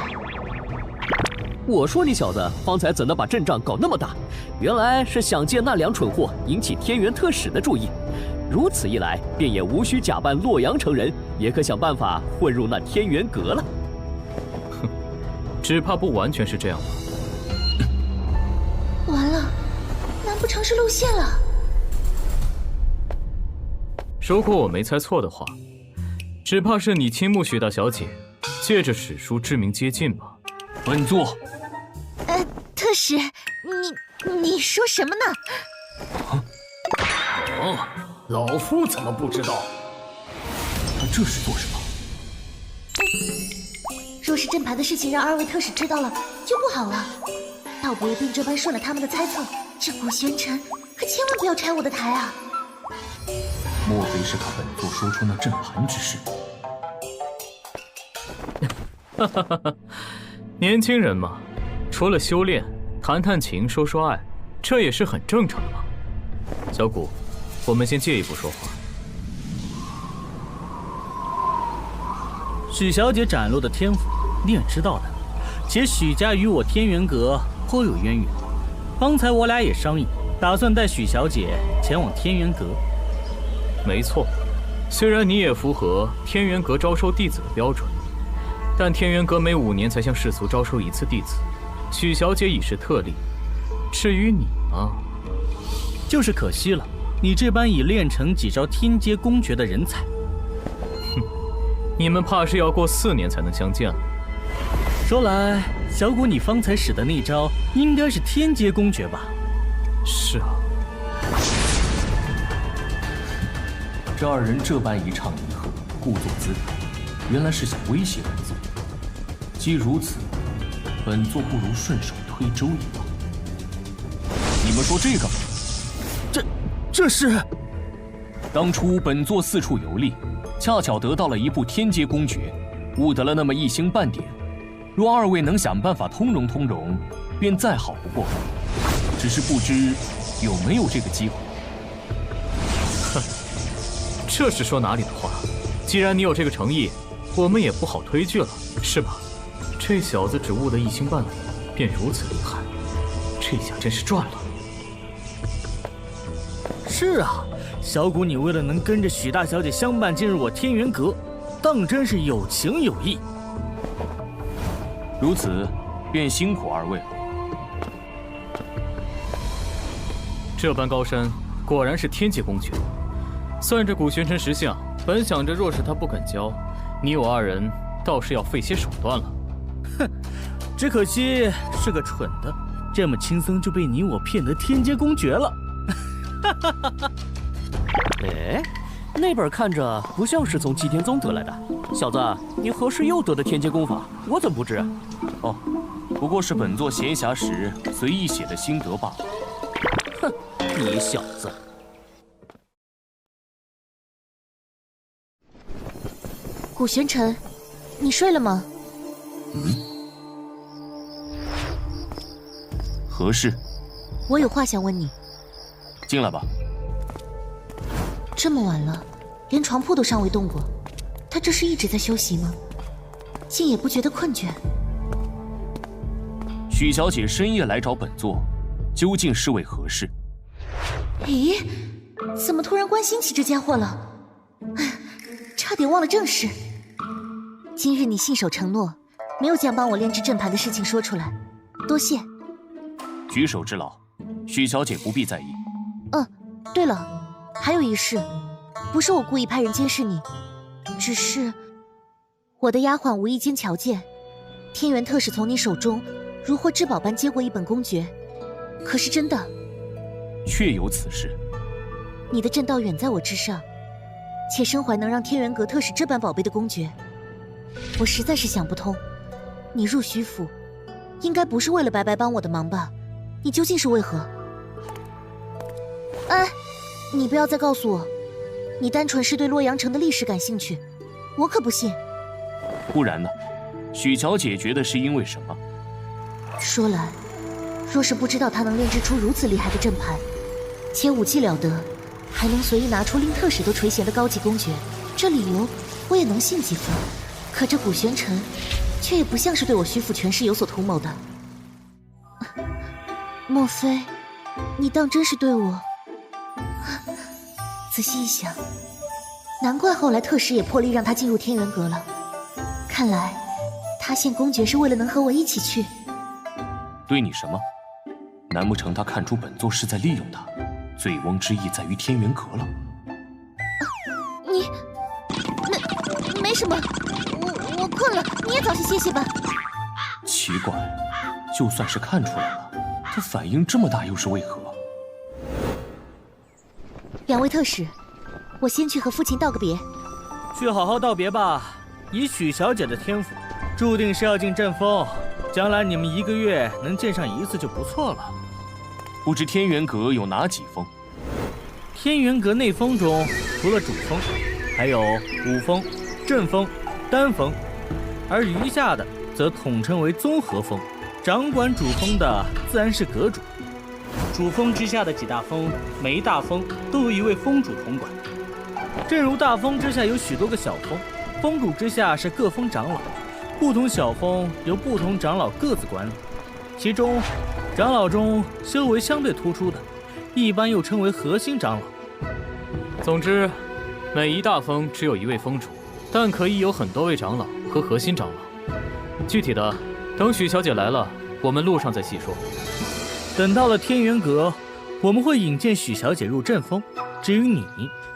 我说你小子方才怎能把阵仗搞那么大？原来是想借那2蠢货引起天元特使的注意。如此一来，便也无需假扮洛阳城人，也可想办法混入那天元阁了。哼，只怕不完全是这样吧。完了，难不成是露馅了？如果我没猜错的话，只怕是你倾慕许大小姐，借着史书知名接近吧。本座，特使，你说什么呢？老夫怎么不知道？他这是做什么？若是阵盘的事情让2位特使知道了，就不好了。倒不如便这般顺了他们的猜测。这古玄尘可千万不要拆我的台啊！莫非是怕本座说出那阵盘之事？哈哈哈哈，年轻人嘛，除了修炼，谈谈情，说说爱，这也是很正常的嘛。小谷，我们先借一步说话。许小姐展露的天赋，你也知道的。且许家与我天元阁颇有渊源，方才我俩也商议，打算带许小姐前往天元阁。没错，虽然你也符合天元阁招收弟子的标准，但天元阁每5年才向世俗招收1次弟子，许小姐已是特例。至于你嘛，就是可惜了，你这般已练成几招天阶公诀的人才。哼，你们怕是要过4年才能相见了。说来，小谷，你方才使的那招应该是天阶公诀吧？是啊。这2人这般一唱一和，故作姿态，原来是想威胁本座。既如此，本座不如顺手推舟一把。你们说这个？这是……当初本座四处游历，恰巧得到了一部天阶公诀，悟得了那么1星半点。若2位能想办法通融通融，便再好不过。只是不知有没有这个机会。哼，这是说哪里的话？既然你有这个诚意，我们也不好推拒了，是吧？这小子只悟得1星半点，便如此厉害，这下真是赚了。是啊，小谷，你为了能跟着许大小姐相伴进入我天元阁，当真是有情有义。如此，便辛苦2位了。这般高山，果然是天阶公诀。算这古玄尘识相，本想着若是他不肯教，你我二人倒是要费些手段了。哼，只可惜是个蠢的，这么轻松就被你我骗得天阶公爵了。哈哈哈哈！哎，那本看着不像是从祭天宗得来的。小子，你何时又得的天阶功法？我怎么不知？哦，不过是本座闲暇时随意写的心得罢了。哼，你小子！古玄尘，你睡了吗？何事？我有话想问你。进来吧。这么晚了，连床铺都尚未动过，他这是一直在休息吗？竟也不觉得困倦？许小姐深夜来找本座，究竟是为何事？咦，怎么突然关心起这家伙了？唉，差点忘了正事。今日你信守承诺，没有将帮我炼制阵盘的事情说出来，多谢。举手之劳，许小姐不必在意。对了，还有一事，不是我故意派人监视你，只是我的丫鬟无意间瞧见天元特使从你手中如获至宝般接过一本公诀，可是真的？确有此事。你的正道远在我之上，且身怀能让天元阁特使这般宝贝的公诀，我实在是想不通，你入徐府，应该不是为了白白帮我的忙吧？你究竟是为何？哎，你不要再告诉我，你单纯是对洛阳城的历史感兴趣，我可不信。不然呢？许小姐觉得是因为什么？说来，若是不知道他能炼制出如此厉害的阵盘，且武技了得，还能随意拿出令特使都垂涎的高级公诀，这理由我也能信几分。可这古玄尘，却也不像是对我徐府权势有所图谋的。莫非，你当真是对我？仔细一想，难怪后来特使也破例让他进入天元阁了。看来，他献公爵是为了能和我一起去。对你什么？难不成他看出本座是在利用他，醉翁之意在于天元阁了？没什么，我困了，你也早些歇歇吧。奇怪，就算是看出来了，他反应这么大又是为何？两位特使，我先去和父亲道个别。去好好道别吧。以许小姐的天赋，注定是要进阵风，将来你们1个月能见上1次就不错了。不知天元阁有哪几峰？天元阁内峰中，除了主峰，还有武峰、正峰、丹峰，而余下的则统称为综合峰。掌管主峰的自然是阁主。主峰之下的几大峰，每一大峰都有一位峰主统管。正如大峰之下有许多个小峰，峰主之下是各峰长老，不同小峰由不同长老各自管理。其中，长老中修为相对突出的，一般又称为核心长老。总之，每一大峰只有一位峰主，但可以有很多位长老和核心长老。具体的，等许小姐来了，我们路上再细说。等到了天元阁，我们会引荐许小姐入阵风。至于你，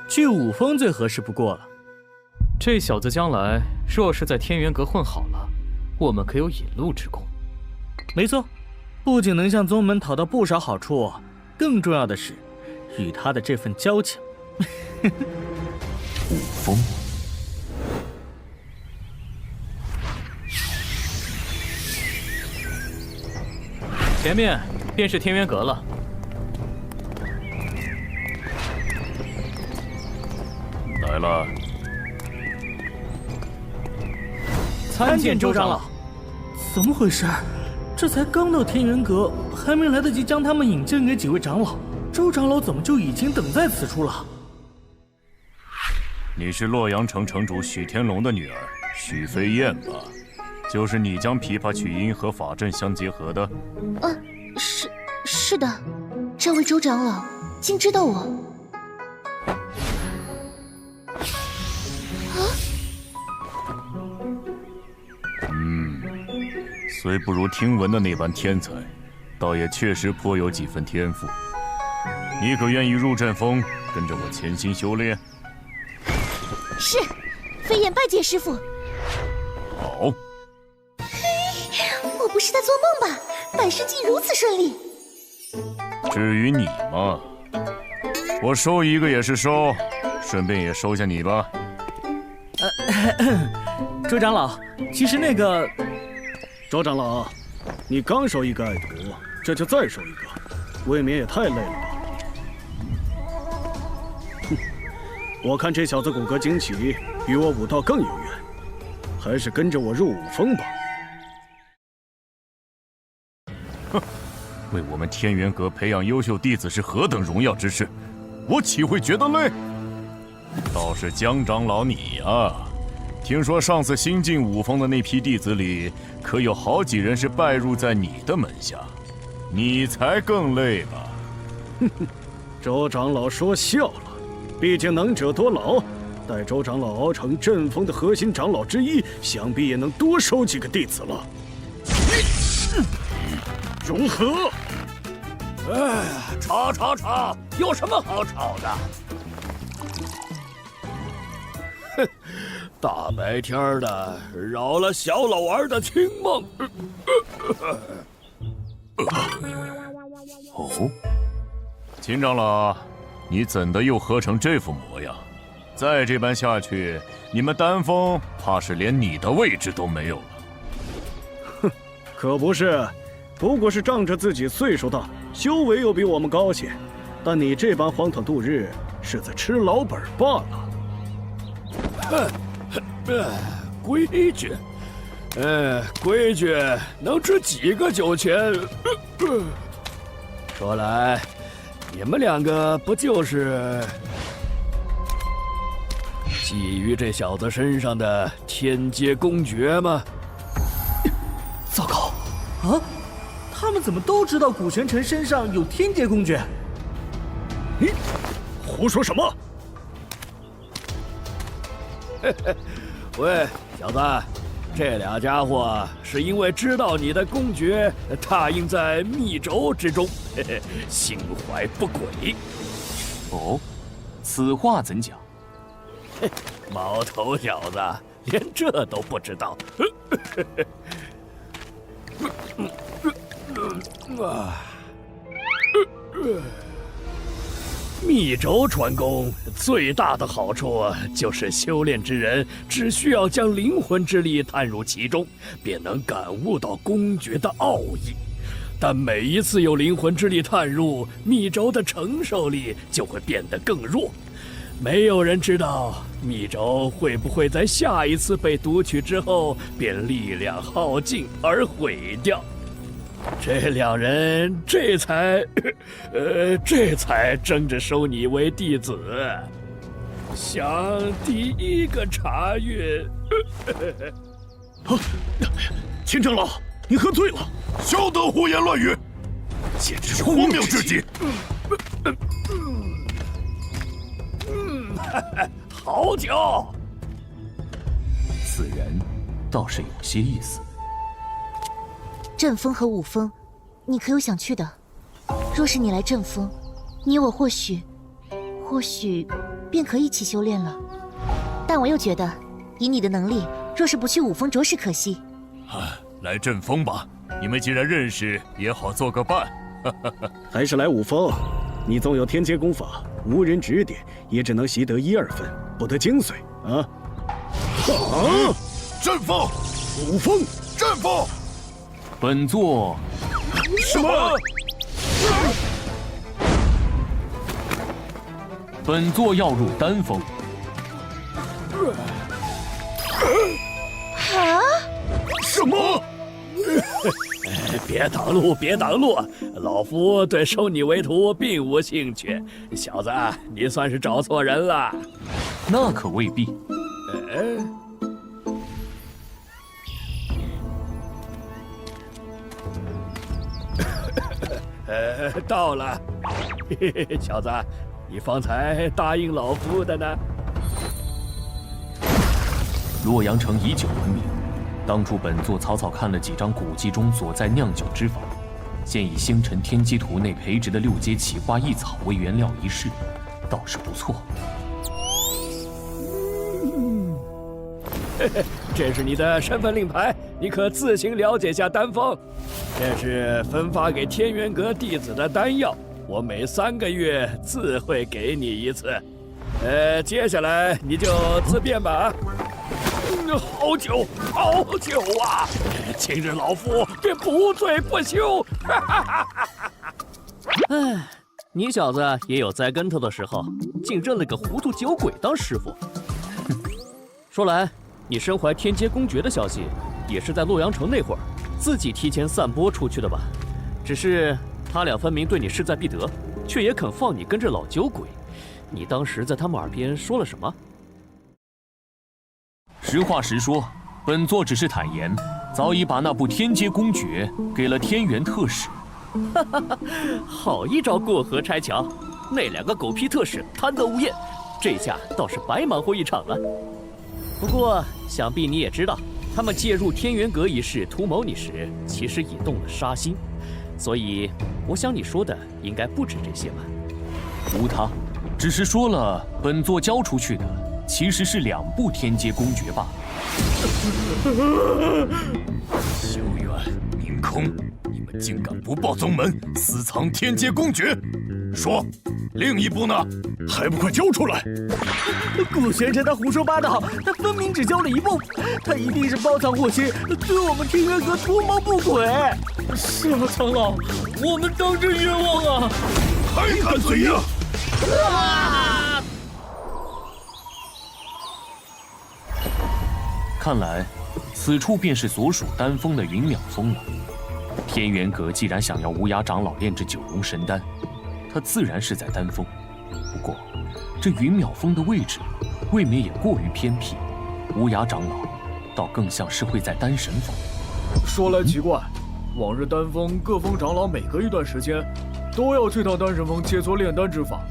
去武峰最合适不过了。这小子将来若是在天元阁混好了，我们可有引路之功。没错，不仅能向宗门讨到不少好处，更重要的是，与他的这份交情。武峰。前面便是天元阁了。来了。参见周长老。怎么回事？这才刚到天元阁，还没来得及将他们引荐给几位长老，周长老怎么就已经等在此处了？你是洛阳城城主许天龙的女儿许飞燕吧？就是你将琵琶曲音和法阵相结合的？是的，这位周长老竟知道我。虽不如听闻的那般天才，倒也确实颇有几分天赋。你可愿意入阵风，跟着我潜心修炼。是，飞燕拜见师傅。好。我不是在做梦吧？百事竟如此顺利。至于你嘛，我收一个也是收，顺便也收下你吧。周长老，其实那个……周长老，你刚收一个爱徒，这就再收一个，未免也太累了吧？哼，我看这小子骨骼惊奇，与我武道更有缘，还是跟着我入武峰吧。哼，为我们天元阁培养优秀弟子是何等荣耀之事，我岂会觉得累？倒是江长老你呀，听说上次新进武峰的那批弟子里，可有好几人是拜入在你的门下，你才更累吧？哼哼，周长老说笑了，毕竟能者多劳，待周长老熬成阵风的核心长老之一，想必也能多收几个弟子了。如何？哎，吵，有什么好吵的？哼，大白天的扰了小老儿的清梦。哦，秦长老，你怎的又喝成这副模样？再这般下去，你们丹峰怕是连你的位置都没有了。哼，可不是，不过是仗着自己岁数大，修为又比我们高些，但你这般荒唐度日，是在吃老本罢了。规矩，规矩能值几个酒钱？说来，你们两个不就是觊觎这小子身上的天阶公诀吗？糟糕！啊，他们怎么都知道古玄尘身上有天阶公诀？胡说什么？喂，小子，这俩家伙是因为知道你的公诀踏印在密轴之中，心怀不轨。哦，此话怎讲？毛头小子，连这都不知道。密轴传功最大的好处就是修炼之人只需要将灵魂之力探入其中，便能感悟到公诀的奥义。但每一次有灵魂之力探入，密轴的承受力就会变得更弱。没有人知道密轴会不会在下一次被读取之后便力量耗尽而毁掉。这两人这才争着收你为弟子，想第一个查阅。秦长老，你喝醉了，休得胡言乱语，简直是荒谬至极！好酒，此人倒是有些意思。阵风和武峰，你可有想去的？若是你来阵风，你我或许便可一起修炼了。但我又觉得，以你的能力，若是不去武峰，着实可惜。来阵风吧，你们既然认识，也好做个伴。还是来武峰，你纵有天阶功法，无人指点，也只能习得1、2分，不得精髓啊！阵风，武峰，阵风。本座什么？本座要入丹峰。啊？什么？别挡路，别挡路！老夫对收你为徒并无兴趣。小子，你算是找错人了。那可未必。到了。小子，你方才答应老夫的呢？洛阳城以酒闻名，当初本座草草看了几张古籍中所在酿酒之法，现以星辰天机图内培植的6阶奇花异草为原料一试，倒是不错。这是你的身份令牌，你可自行了解下丹方。这是分发给天元阁弟子的丹药，我每3个月自会给你一次。接下来你就自便吧。好久好久啊！今日老夫便不醉不休。哎，你小子也有栽跟头的时候，竟认了个糊涂酒鬼当师傅。说来，你身怀天阶公爵的消息，也是在洛阳城那会儿自己提前散播出去的吧？只是他俩分明对你势在必得，却也肯放你跟着老酒鬼。你当时在他们耳边说了什么？实话实说，本座只是坦言，早已把那部天阶公爵给了天元特使。好一招过河拆桥！那2个狗屁特使贪得无厌，这下倒是白忙活一场了。不过，想必你也知道，他们介入天元阁一事图谋你时，其实已动了杀心。所以，我想你说的应该不止这些吧？无他，只是说了本座交出去的其实是2部天阶公爵罢了。修远、明空，你们竟敢不报宗门，私藏天阶公爵！说，另一部呢？还不快交出来！顾玄尘他胡说八道，他分明只交了1部，他一定是包藏祸心，对我们天元阁图谋不轨。是啊，长老，我们当真冤枉啊！还敢嘴硬！看来，此处便是所属丹峰的云淼峰了。天元阁既然想要无涯长老炼制9龙神丹，他自然是在丹峰。不过，这云淼峰的位置，未免也过于偏僻。无涯长老，倒更像是会在丹神坊。说来奇怪，往日丹峰各峰长老每隔一段时间，都要去趟丹神峰切磋炼丹之法。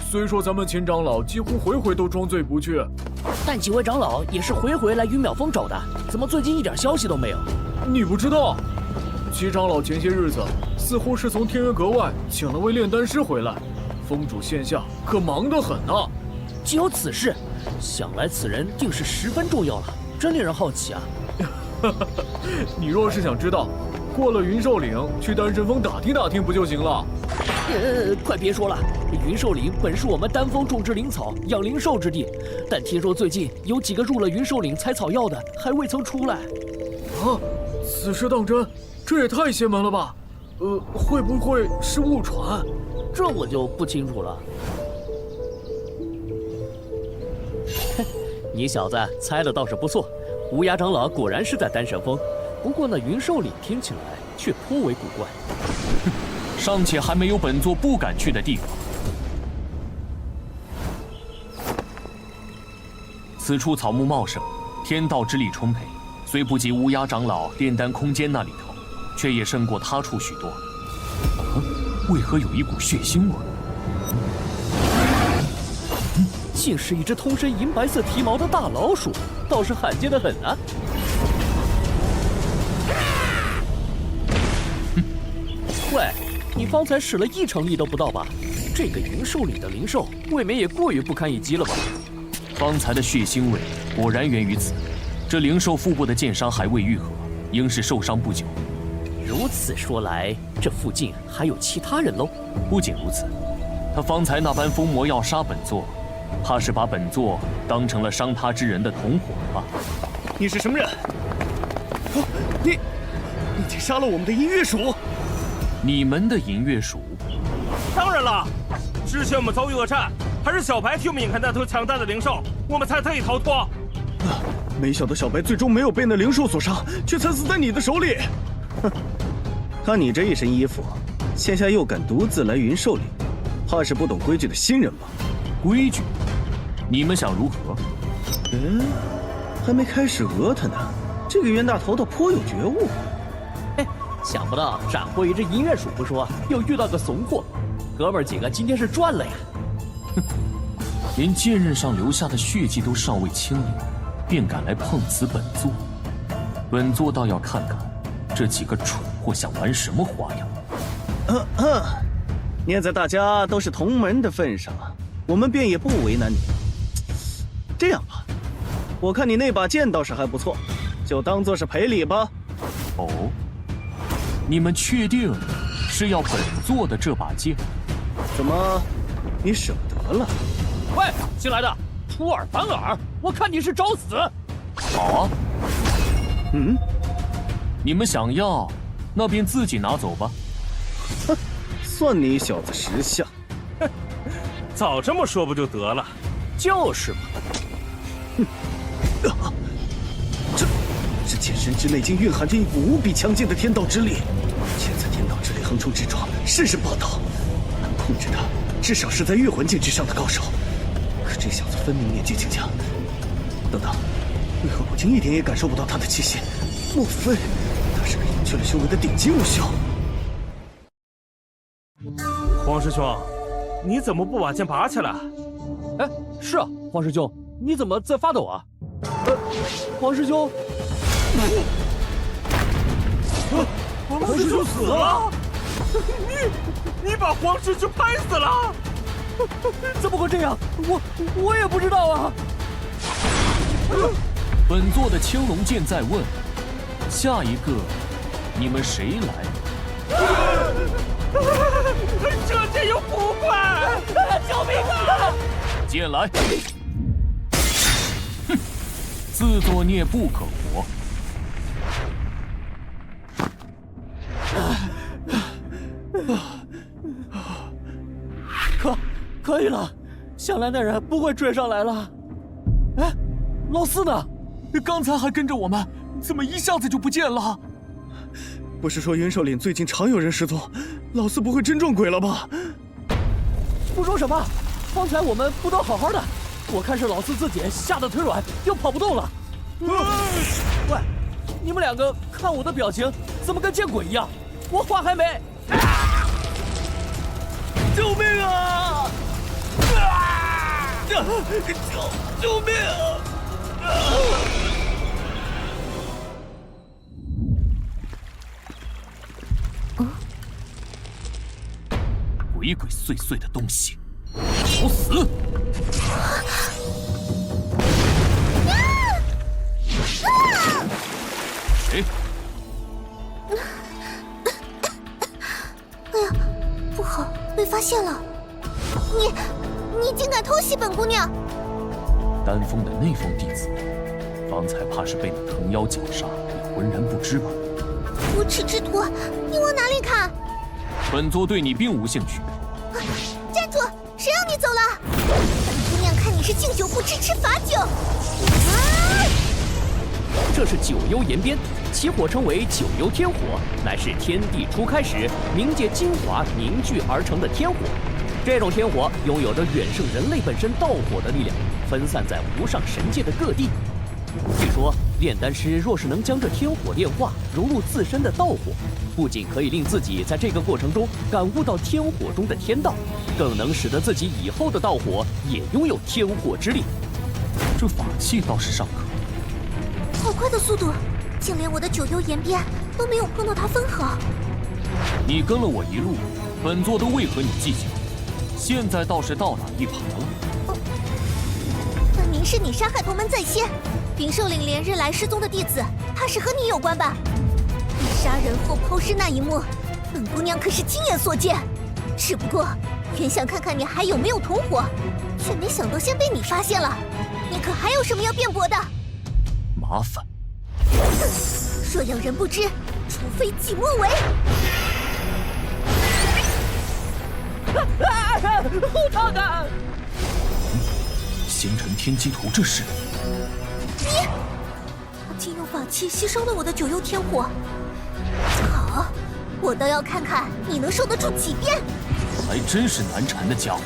虽说咱们秦长老几乎回回都装醉不去，但几位长老也是回回来云淼峰找的，怎么最近一点消息都没有？你不知道？齐长老前些日子似乎是从天元阁外请了位炼丹师回来，峰主线下可忙得很呢。既有此事，想来此人定是十分重要了，真令人好奇啊！你若是想知道，过了云兽岭去丹神峰打听打听不就行了？快别说了，云兽岭本是我们丹峰种植灵草、养灵兽之地，但听说最近有几个入了云兽岭采草药的，还未曾出来。啊，此事当真？这也太邪门了吧！会不会是误传？这我就不清楚了。你小子猜的倒是不错，无涯长老果然是在丹神峰，不过那云兽岭听起来却颇为古怪。尚且还没有本座不敢去的地方。此处草木茂盛，天道之力充沛，虽不及无涯长老炼丹空间那里头，却也胜过他处许多。为何有一股血腥味？竟是一只通身银白色蹄毛的大老鼠，倒是罕见的很啊！喂，你方才使了1成力都不到吧？这个云兽里的灵兽，未免也过于不堪一击了吧？方才的血腥味果然源于此。这灵兽腹部的剑伤还未愈合，应是受伤不久。如此说来，这附近还有其他人喽？不仅如此，他方才那般疯魔要杀本座，怕是把本座当成了伤他之人的同伙了吧？你是什么人？你竟杀了我们的银月鼠！你们的银月鼠？当然了，之前我们遭遇恶战，还是小白替我们引开那头强大的灵兽，我们才得以逃脱。没想到小白最终没有被那灵兽所杀，却惨死在你的手里。哼，看你这一身衣服，现下又敢独自来云兽岭，怕是不懂规矩的新人吧？规矩？你们想如何？还没开始讹他呢，这个冤大头倒颇有觉悟。想不到斩获一只银月鼠不说，又遇到个怂货，哥们儿几个今天是赚了呀！哼，连剑刃上留下的血迹都尚未清零，便敢来碰瓷本座，本座倒要看看这几个蠢货想玩什么花样。念在大家都是同门的份上，我们便也不为难你。这样吧，我看你那把剑倒是还不错，就当做是赔礼吧。哦，你们确定是要本座的这把剑？怎么，你舍不得了？喂，新来的，出尔反尔，我看你是找死！好啊。你们想要，那便自己拿走吧。哼，算你小子识相。哼，早这么说不就得了？就是嘛。这剑身之内竟蕴含着一股无比强劲的天道之力，潜在天道之力横冲直撞，甚是霸道。能控制他，至少是在月魂境之上的高手。可这小子分明年纪轻轻。等等，为何我竟一点也感受不到他的气息？莫非他是个隐去了修为的顶级武修？黄师兄，你怎么不把剑拔起来？哎，是啊，黄师兄，你怎么在发抖啊？黄师兄，黄师兄死了！你把黄师兄拍死了？怎么会这样？我也不知道啊。本座的青龙剑在问，下一个你们谁来？这剑有古怪！救命啊！剑来！哼，自作孽不可活。可以了，想来那人不会追上来了。哎，老四呢？刚才还跟着我们，怎么一下子就不见了？不是说云兽岭最近常有人失踪，老四不会真撞鬼了吧？不说什么，方才我们不都好好的？我看是老四自己吓得腿软，又跑不动了。喂，你们两个看我的表情，怎么跟见鬼一样？我话还没。救命啊！救命啊！鬼鬼祟祟的东西，找死！谁？哎呀，不好，被发现了！你竟敢偷袭本姑娘！丹峰的内封弟子，方才怕是被那藤妖绞杀，也浑然不知吧？无耻之徒，你往哪里砍？本座对你并无兴趣。站住！谁让你走了？本姑娘看你是敬酒不吃吃罚酒。这是九幽岩边，其火称为九幽天火，乃是天地初开始冥界精华凝聚而成的天火。这种天火拥有着远胜人类本身道火的力量，分散在无上神界的各地。据说炼丹师若是能将这天火炼化，融入自身的道火，不仅可以令自己在这个过程中感悟到天火中的天道，更能使得自己以后的道火也拥有天火之力。这法器倒是尚可。好快的速度，竟连我的九幽岩边都没有碰到它分毫。你跟了我一路，本座都未和你计较，现在倒是倒打一耙了。分明是你杀害同门在先，灵兽岭连日来失踪的弟子，怕是和你有关吧？你杀人后抛尸那一幕，本姑娘可是亲眼所见。只不过原想看看你还有没有同伙，却没想到先被你发现了。你可还有什么要辩驳的？麻烦。若有人不知，除非己莫为。后头的！星辰天机图，这是？你竟用法器吸收了我的九幽天火！好，我倒要看看你能受得住几遍！还真是难缠的家伙。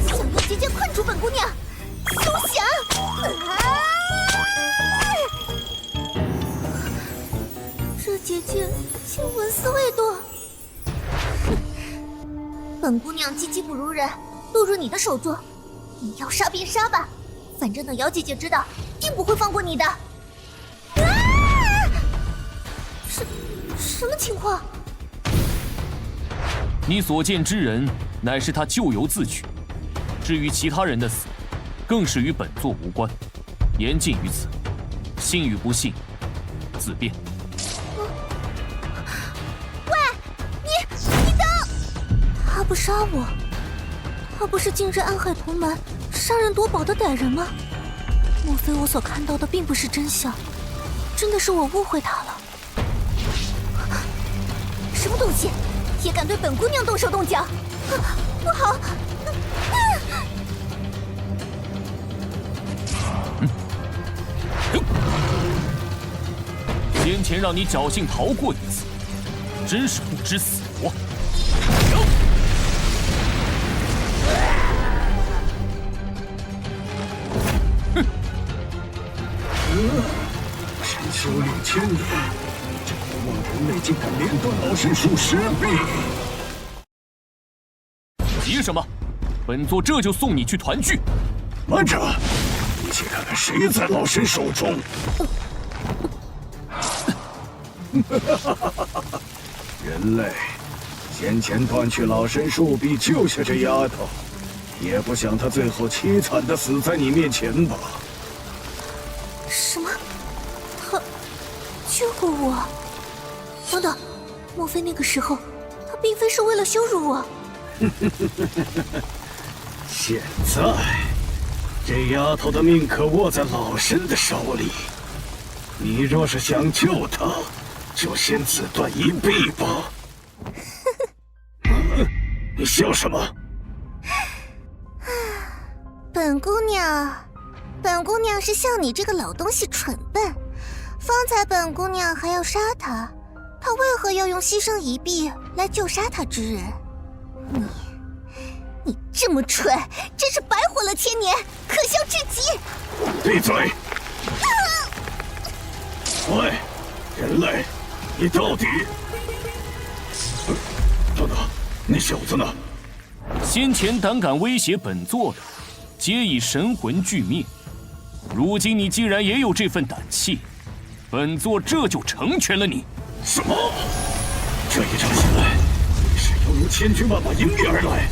想用结界困住本姑娘，休想！这结界竟纹丝未动。本姑娘技不如人，落入你的手中，你要杀便杀吧，反正等姚姐姐知道，定不会放过你的。什么情况？你所见之人，乃是他咎由自取。至于其他人的死，更是与本座无关，言尽于此。信与不信，自便。喂，你等！他不杀我，他不是近日暗害同门、杀人夺宝的歹人吗？莫非我所看到的并不是真相，真的是我误会他了？什么东西，也敢对本姑娘动手动脚？不好！先前让你侥幸逃过一次，真是不知死活。臣修炼1000年，这无望人类竟敢连断老身数10臂！急什么？本座这就送你去团聚。慢着，一起看看谁在老身手中。人类，先前断去老身数臂救下这丫头，也不想她最后凄惨的死在你面前吧？什么？他救过我？等等，莫非那个时候他并非是为了羞辱我？现在，这丫头的命可握在老身的手里。你若是想救她，就先自断一臂吧。你笑什么？本姑娘是笑你这个老东西蠢笨。方才本姑娘还要杀他，她为何要用牺牲一臂来救杀他之人？你这么蠢，真是白活了1000年，可笑至极！闭嘴！喂，人类，你到底……等等，那小子呢？先前胆敢威胁本座的，皆已神魂俱灭。如今你既然也有这份胆气，本座这就成全了你。什么？这一仗下来，你是犹如千军万马迎面而来，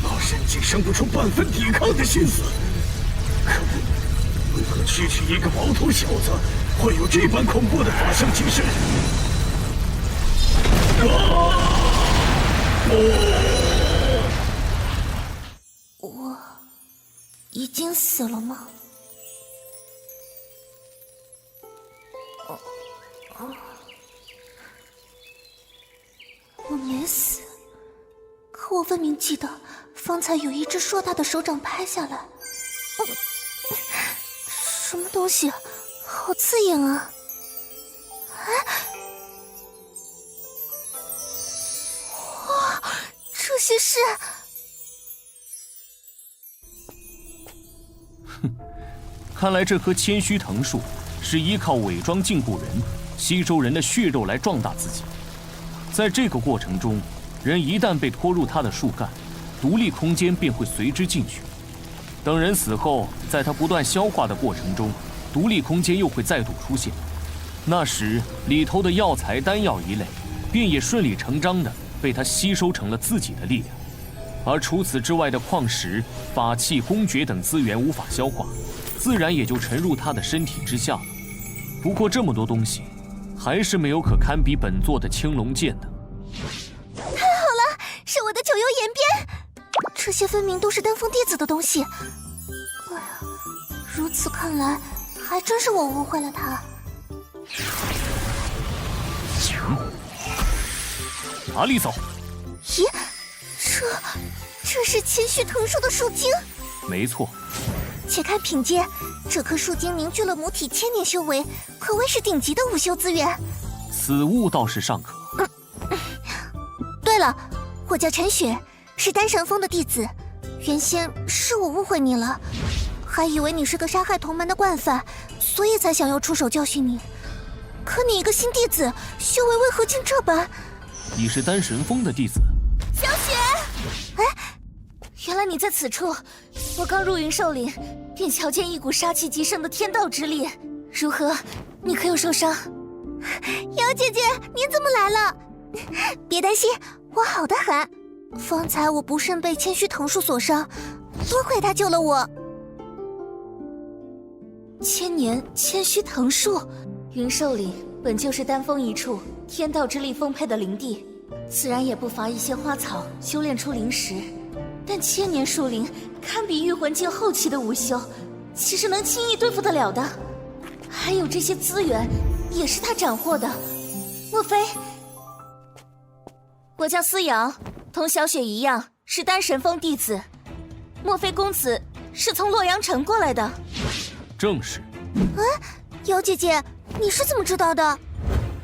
老身竟生不出半分抵抗的心思。可恶，为何区区一个毛头小子会有这般恐怖的法相精神？我已经死了吗？我没死，可我分明记得方才有一只硕大的手掌拍下来。什么东西，好刺眼啊！哇，这些是……看来这棵千须藤树是依靠伪装禁锢人、吸收人的血肉来壮大自己。在这个过程中，人一旦被拖入它的树干，独立空间便会随之进去。等人死后，在它不断消化的过程中，独立空间又会再度出现。那时里头的药材、丹药一类，便也顺理成章地被它吸收成了自己的力量。而除此之外的矿石、法器、公爵等资源无法消化，自然也就沉入他的身体之下了。不过这么多东西，还是没有可堪比本座的青龙剑的。太好了，是我的九幽岩鞭，这些分明都是丹峰弟子的东西。哎呀，如此看来，还真是我误会了他。哪里走？咦，这是千须藤树的树精？没错。且看品阶，这棵树精凝聚了母体1000年修为，可谓是顶级的武修资源。此物倒是尚可。对了，我叫陈雪，是丹神峰的弟子。原先是我误会你了，还以为你是个杀害同门的惯犯，所以才想要出手教训你。可你一个新弟子，修为为何竟这般？你是丹神峰的弟子？小雪，哎，原来你在此处。我刚入云兽林，便瞧见一股杀气极盛的天道之力。如何？你可有受伤？瑶姐姐，你怎么来了？别担心，我好得很。方才我不慎被千须藤树所伤，多亏他救了我。千年千须藤树，云兽岭本就是丹峰一处天道之力丰沛的灵地，自然也不乏一些花草修炼出灵石。但千年树林堪比御魂境后期的武修，岂是能轻易对付得了的？还有这些资源，也是他斩获的。莫非？我叫思瑶，同小雪一样是丹神峰弟子。莫非公子是从洛阳城过来的？正是。哎，瑶姐姐，你是怎么知道的？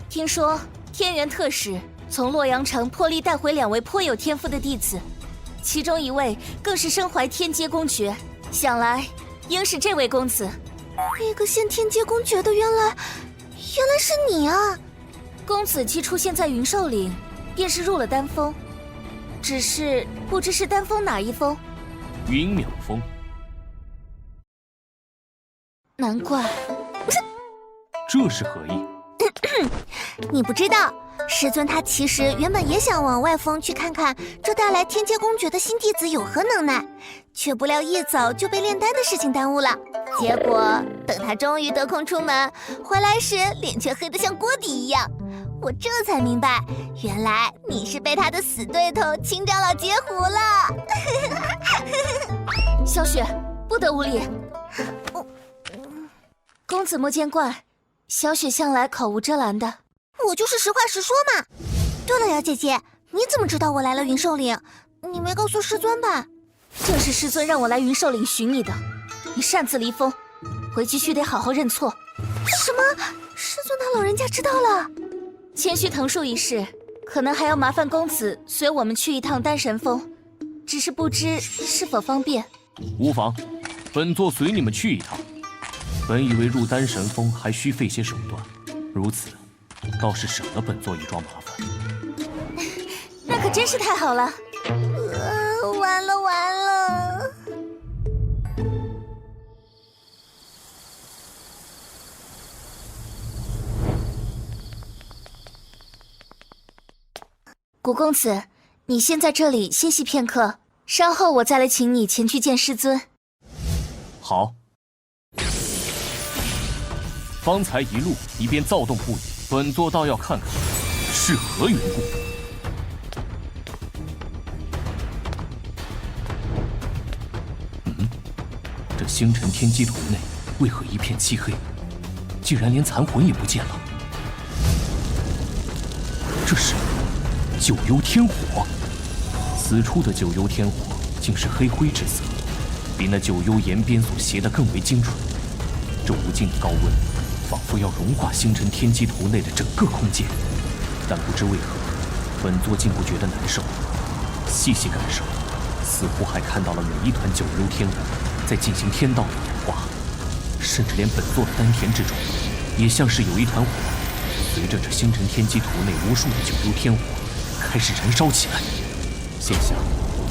听说天元特使从洛阳城破例带回2位颇有天赋的弟子，其中一位更是身怀天阶公爵，想来应是这位公子。那个现天阶公爵的原来是你啊！公子既出现在云兽岭，便是入了丹峰，只是不知是丹峰哪一峰。云淼峰。难怪。这是何意？你不知道，师尊他其实原本也想往外峰去看看这带来天阶公爵的新弟子有何能耐，却不料一早就被炼丹的事情耽误了。结果等他终于得空出门，回来时脸却黑得像锅底一样。我这才明白，原来你是被他的死对头秦长老截胡了。小雪，不得无礼。公子莫见怪，小雪向来口无遮拦的。我就是实话实说嘛。对了，瑶姐姐，你怎么知道我来了云兽岭？你没告诉师尊吧？正是师尊让我来云兽岭寻你的。你擅自离峰，回去须得好好认错。什么？师尊他老人家知道了？千须藤树一事，可能还要麻烦公子随我们去一趟丹神峰，只是不知是否方便。无妨，本座随你们去一趟。本以为入丹神峰还需费些手段，如此倒是省了本座一桩麻烦。那可真是太好了。完了完了！古公子，你先在这里歇息片刻，稍后我再来请你前去见师尊。好。方才一路你便躁动不已，本座倒要看看是何缘故。这星辰天机图内为何一片漆黑？竟然连残魂也不见了。这是九幽天火，此处的九幽天火竟是黑灰之色，比那九幽岩边所写的更为精准。这无尽的高温，仿佛要融化星辰天机图内的整个空间。但不知为何，本座竟不觉得难受。细细感受，似乎还看到了每一团九幽天火在进行天道的演化，甚至连本座的丹田之中，也像是有一团火，随着这星辰天机图内无数的九幽天火开始燃烧起来。现下，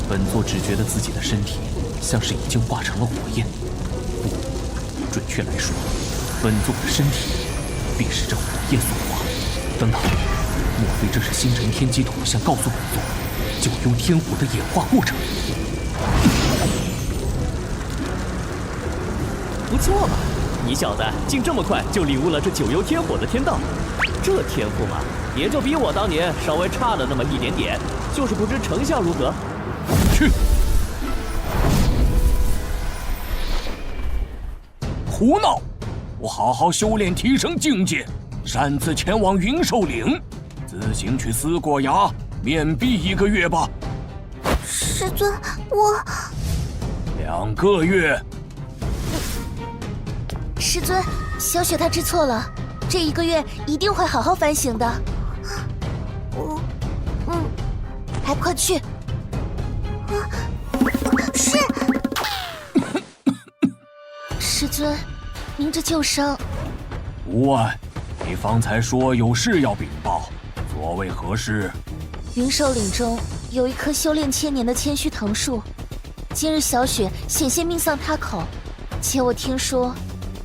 本座只觉得自己的身体像是已经化成了火焰。不，准确来说，本座的身体便是这火焰所化。等等，莫非这是星辰天机图想告诉本座九幽天火的演化过程？不错嘛，你小子竟这么快就领悟了这九幽天火的天道，这天赋嘛，也就比我当年稍微差了那么一点点，就是不知成效如何。去！胡闹！我好好修炼，提升境界，擅自前往云兽岭，自行去思过崖，面壁1个月吧。师尊，我2个月。师尊，小雪她知错了，这1个月一定会好好反省的。还不快去！是。师尊，您这旧伤……无碍，你方才说有事要禀报，所谓何事？云兽岭中有一棵修炼千年的千须藤树，今日小雪险些命丧他口，且我听说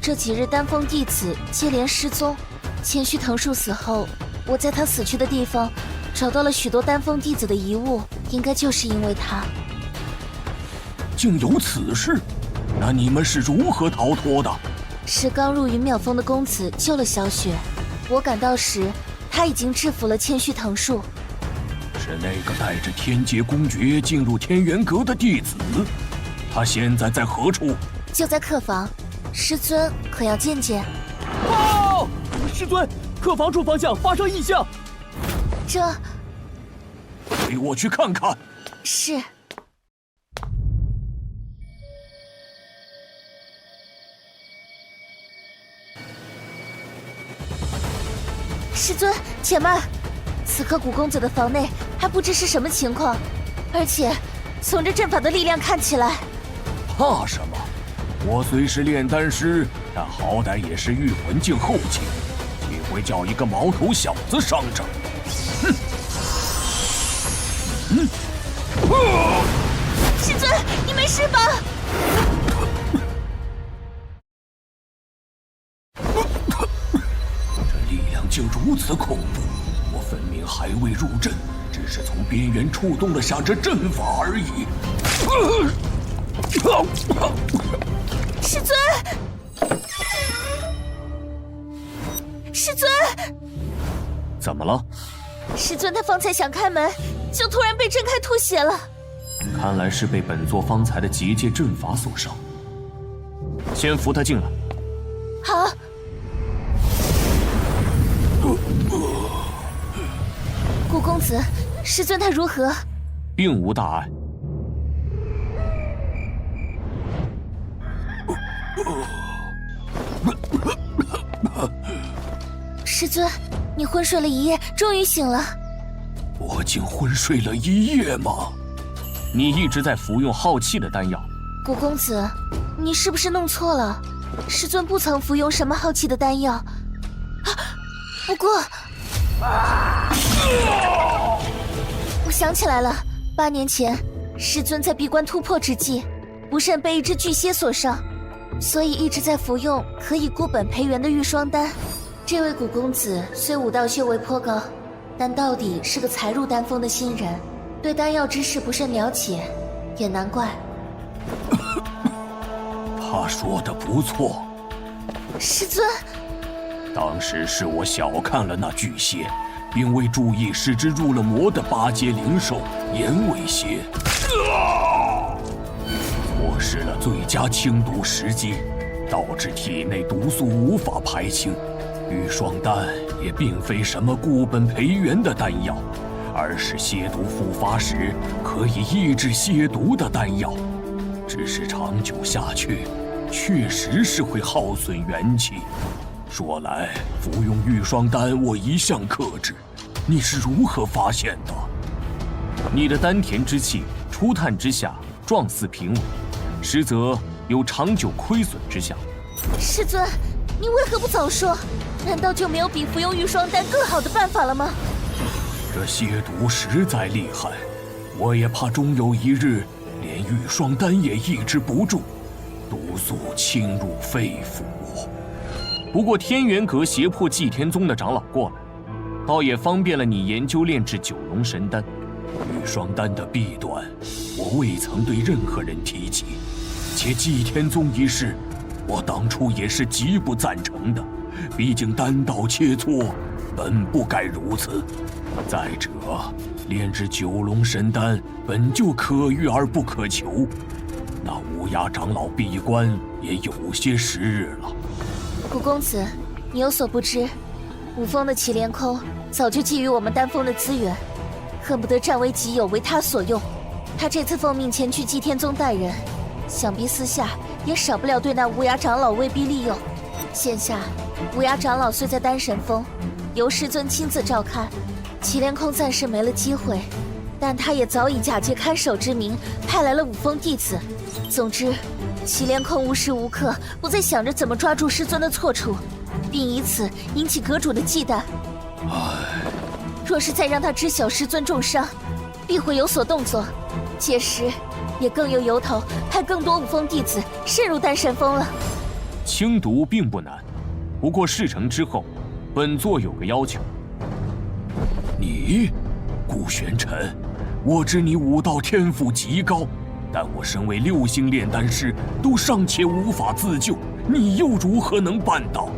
这几日丹峰弟子接连失踪。千须藤树死后，我在他死去的地方找到了许多丹峰弟子的遗物，应该就是因为他。竟有此事？那你们是如何逃脱的？是刚入云妙峰的公子救了小雪，我赶到时，他已经制服了千须藤树。是那个带着天劫公爵进入天元阁的弟子，他现在在何处？就在客房，师尊可要见见？报！师尊，客房处方向发生异象。这，陪我去看看。是。师尊，且慢！此刻古公子的房内还不知是什么情况，而且从这阵法的力量看起来，怕什么？我虽是炼丹师，但好歹也是御魂境后期，岂会叫一个毛头小子伤着？哼！师尊，你没事吧？竟如此恐怖！我分明还未入阵，只是从边缘触动了下这阵法而已。师尊，师尊，怎么了？师尊，他方才想开门，就突然被震开吐血了。看来是被本座方才的结界阵法所伤。先扶他进来。好。顾公子，师尊他如何？并无大碍。师尊，你昏睡了一夜，终于醒了。我竟昏睡了一夜吗？你一直在服用耗气的丹药。顾公子，你是不是弄错了？师尊不曾服用什么耗气的丹药。不过，我想起来了，8年前，师尊在闭关突破之际，不慎被一只巨蝎所伤，所以一直在服用可以固本培元的玉霜丹。这位古公子虽武道修为颇高，但到底是个才入丹峰的新人，对丹药知识不甚了解，也难怪。他说的不错。师尊，当时是我小看了那巨蝎，并未注意使之入了魔的8阶灵兽岩尾蝎，错失了最佳清毒时机，导致体内毒素无法排清。玉霜丹也并非什么固本培元的丹药，而是蝎毒复发时可以抑制蝎毒的丹药。只是长久下去，确实是会耗损元气。说来，服用玉霜丹我一向克制，你是如何发现的？你的丹田之气初探之下，状似平稳，实则有长久亏损之象。师尊，你为何不早说？难道就没有比服用玉霜丹更好的办法了吗？这蝎毒实在厉害，我也怕终有一日，连玉霜丹也抑制不住，毒素侵入肺腑。不过天元阁胁迫祭天宗的长老过来，倒也方便了你研究炼制九龙神丹。玉霜丹的弊端，我未曾对任何人提及，且祭天宗一事，我当初也是极不赞成的。毕竟单刀切磋，本不该如此。再者，炼制九龙神丹本就可遇而不可求，那乌鸦长老闭关也有些时日了。古公子，你有所不知，五峰的祁连空早就觊觎我们丹峰的资源，恨不得占为己有，为他所用。他这次奉命前去祭天宗带人，想必私下也少不了对那乌鸦长老威逼利诱。现下乌鸦长老虽在丹神峰，由师尊亲自照看，祁连空暂时没了机会，但他也早已假借看守之名，派来了五峰弟子。总之，祁连空无时无刻不在想着怎么抓住师尊的错处，并以此引起阁主的忌惮。若是再让他知晓师尊重伤，必会有所动作，届时也更有由头派更多五峰弟子渗入丹神峰了。清毒并不难，不过事成之后，本座有个要求。你，顾玄尘，我知你武道天赋极高，但我身为6星炼丹师，都尚且无法自救，你又如何能办到？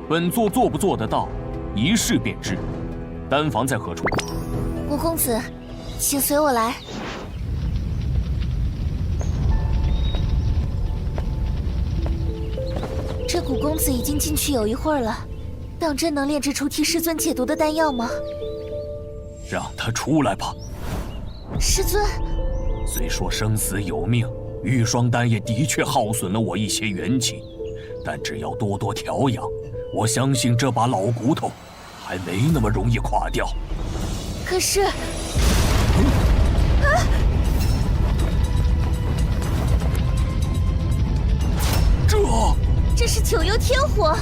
本座做不做得到，一试便知。丹房在何处？五公子，请随我来。这古公子已经进去有一会儿了，当真能炼制出替师尊解毒的丹药吗？让他出来吧。师尊，虽说生死有命，玉霜丹也的确耗损了我一些元气，但只要多多调养，我相信这把老骨头还没那么容易垮掉。可是，这是九幽天火，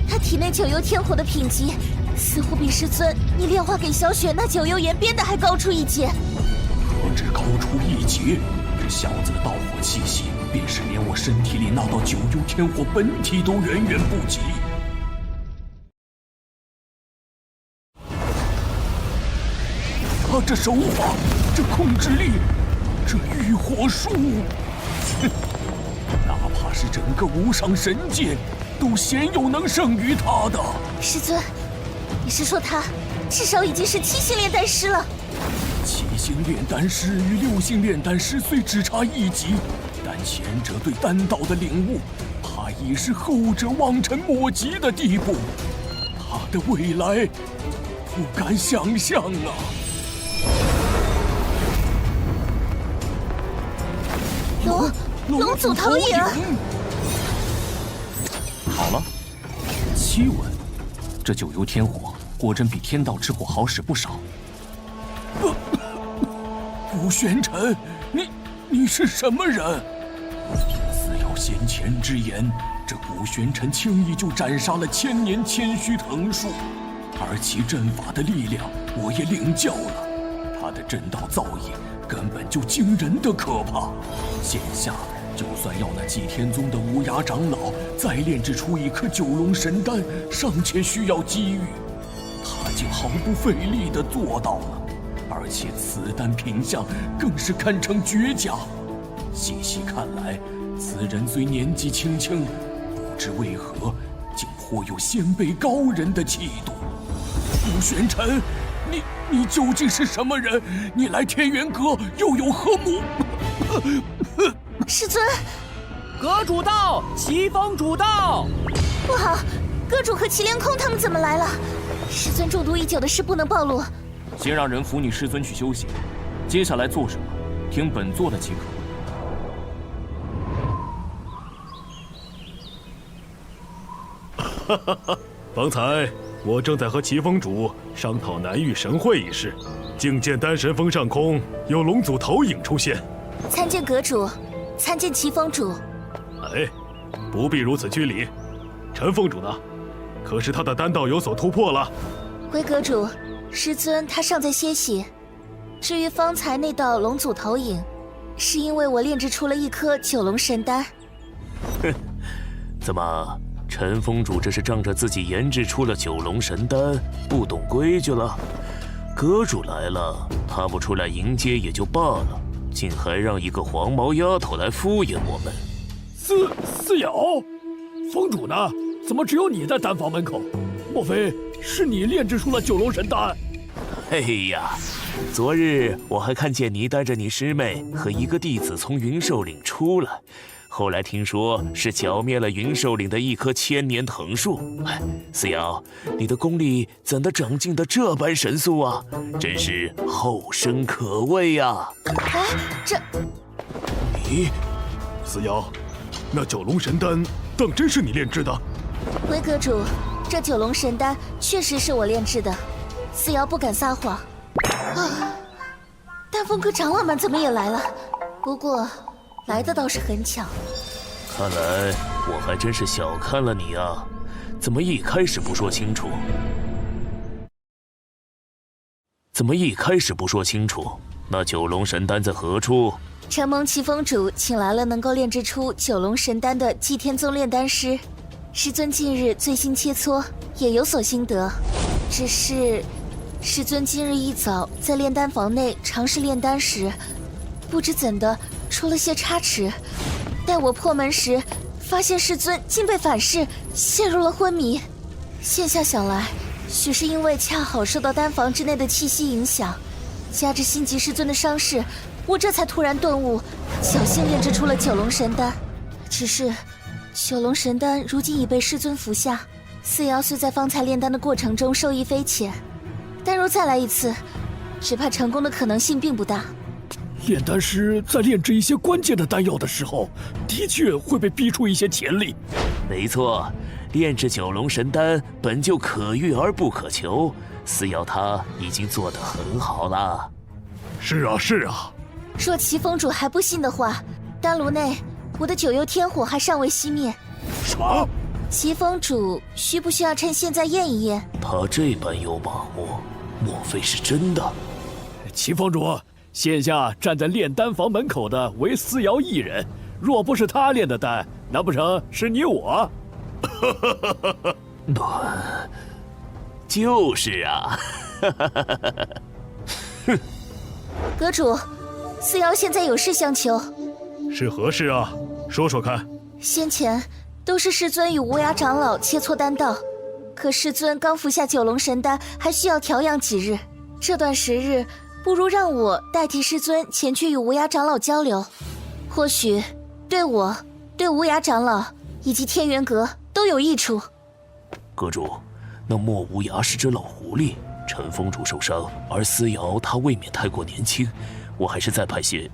他体内九幽天火的品级，似乎比师尊你炼化给小雪那九幽岩编的还高出一截。何止高出一截，这小子的道火气息，便是连我身体里那道九幽天火本体都远远不及。他这手法，这控制力，这御火术，哪怕是整个无上神界，都鲜有能胜于他的。师尊，你是说他至少已经是7星炼丹师了？7星炼丹师与6星炼丹师虽只差一级，但前者对丹道的领悟，怕已是后者望尘莫及的地步。他的未来，不敢想象啊！龙祖投影。好了，7文，这九幽天火果真比天道之火好使不少。古玄尘，你是什么人？似有先前之言，这古玄尘轻易就斩杀了千年千虚藤树，而其阵法的力量我也领教了，他的阵道造诣根本就惊人的可怕。现下就算要那祭天宗的无涯长老再炼制出一颗九龙神丹，尚且需要机遇，他竟毫不费力地做到了，而且此丹品相更是堪称绝佳。细细看来，此人虽年纪轻轻，不知为何竟颇有先辈高人的气度。古玄尘，你究竟是什么人？你来天元阁又有何目？师尊，阁主到，齐峰主到。不好，阁主和祁连空他们怎么来了？师尊中毒已久的事不能暴露。先让人扶你师尊去休息，接下来做什么，听本座的即可。哈哈哈！方才我正在和齐峰主商讨南域神会一事，竟见丹神峰上空有龙祖投影出现。参见阁主，参见齐峰主。哎，不必如此拘礼。陈峰主呢？可是他的丹道有所突破了？回阁主，师尊他尚在歇息。至于方才那道龙祖投影，是因为我炼制出了一颗九龙神丹。哼，怎么？陈峰主这是仗着自己研制出了九龙神丹，不懂规矩了？阁主来了，他不出来迎接也就罢了，竟还让一个黄毛丫头来敷衍我们。思瑶，峰主呢？怎么只有你在丹房门口？莫非是你炼制出了九龙神丹？哎呀，昨日我还看见你带着你师妹和一个弟子从云兽岭出来。后来听说是剿灭了云兽岭的一棵千年藤树。哎，思瑶，你的功力怎的长进的这般神速啊？真是后生可畏呀！哎，这……你，思瑶，那九龙神丹当真是你炼制的？回阁主，这九龙神丹确实是我炼制的，思瑶不敢撒谎。啊，丹峰阁长老们怎么也来了？不过……来的倒是很巧，看来我还真是小看了你啊！怎么一开始不说清楚？那九龙神丹在何处？承蒙齐峰主请来了能够炼制出九龙神丹的祭天宗炼丹师，师尊近日最新切磋，也有所心得。只是师尊今日一早在炼丹房内尝试炼丹时，不知怎的出了些差池。待我破门时，发现师尊竟被反噬，陷入了昏迷。现下想来，许是因为恰好受到丹房之内的气息影响，加之心急师尊的伤势，我这才突然顿悟，侥幸炼制出了九龙神丹。只是九龙神丹如今已被师尊服下，四瑶虽在方才炼丹的过程中受益匪浅，但若再来一次，只怕成功的可能性并不大。炼丹师在炼制一些关键的丹药的时候，的确会被逼出一些潜力。没错，炼制九龙神丹本就可遇而不可求，四瑶他已经做得很好了。是啊，是啊。若齐峰主还不信的话，丹炉内我的九幽天火还尚未熄灭。什么？齐峰主需不需要趁现在验一验？他这般有把握，莫非是真的？齐峰主，现下站在炼丹房门口的唯思瑶一人，若不是他炼的丹，难不成是你我？就是啊。阁主，思瑶现在有事相求。是何事啊？说说看。先前都是师尊与无涯长老切磋丹道，可师尊刚服下九龙神丹，还需要调养几日。这段时日，不如让我代替师尊前去与无涯长老交流，或许对我、对无涯长老以及天元阁都有益处。阁主，那莫无涯是只老狐狸，陈峰主受伤，而思瑶她未免太过年轻，我还是再派些。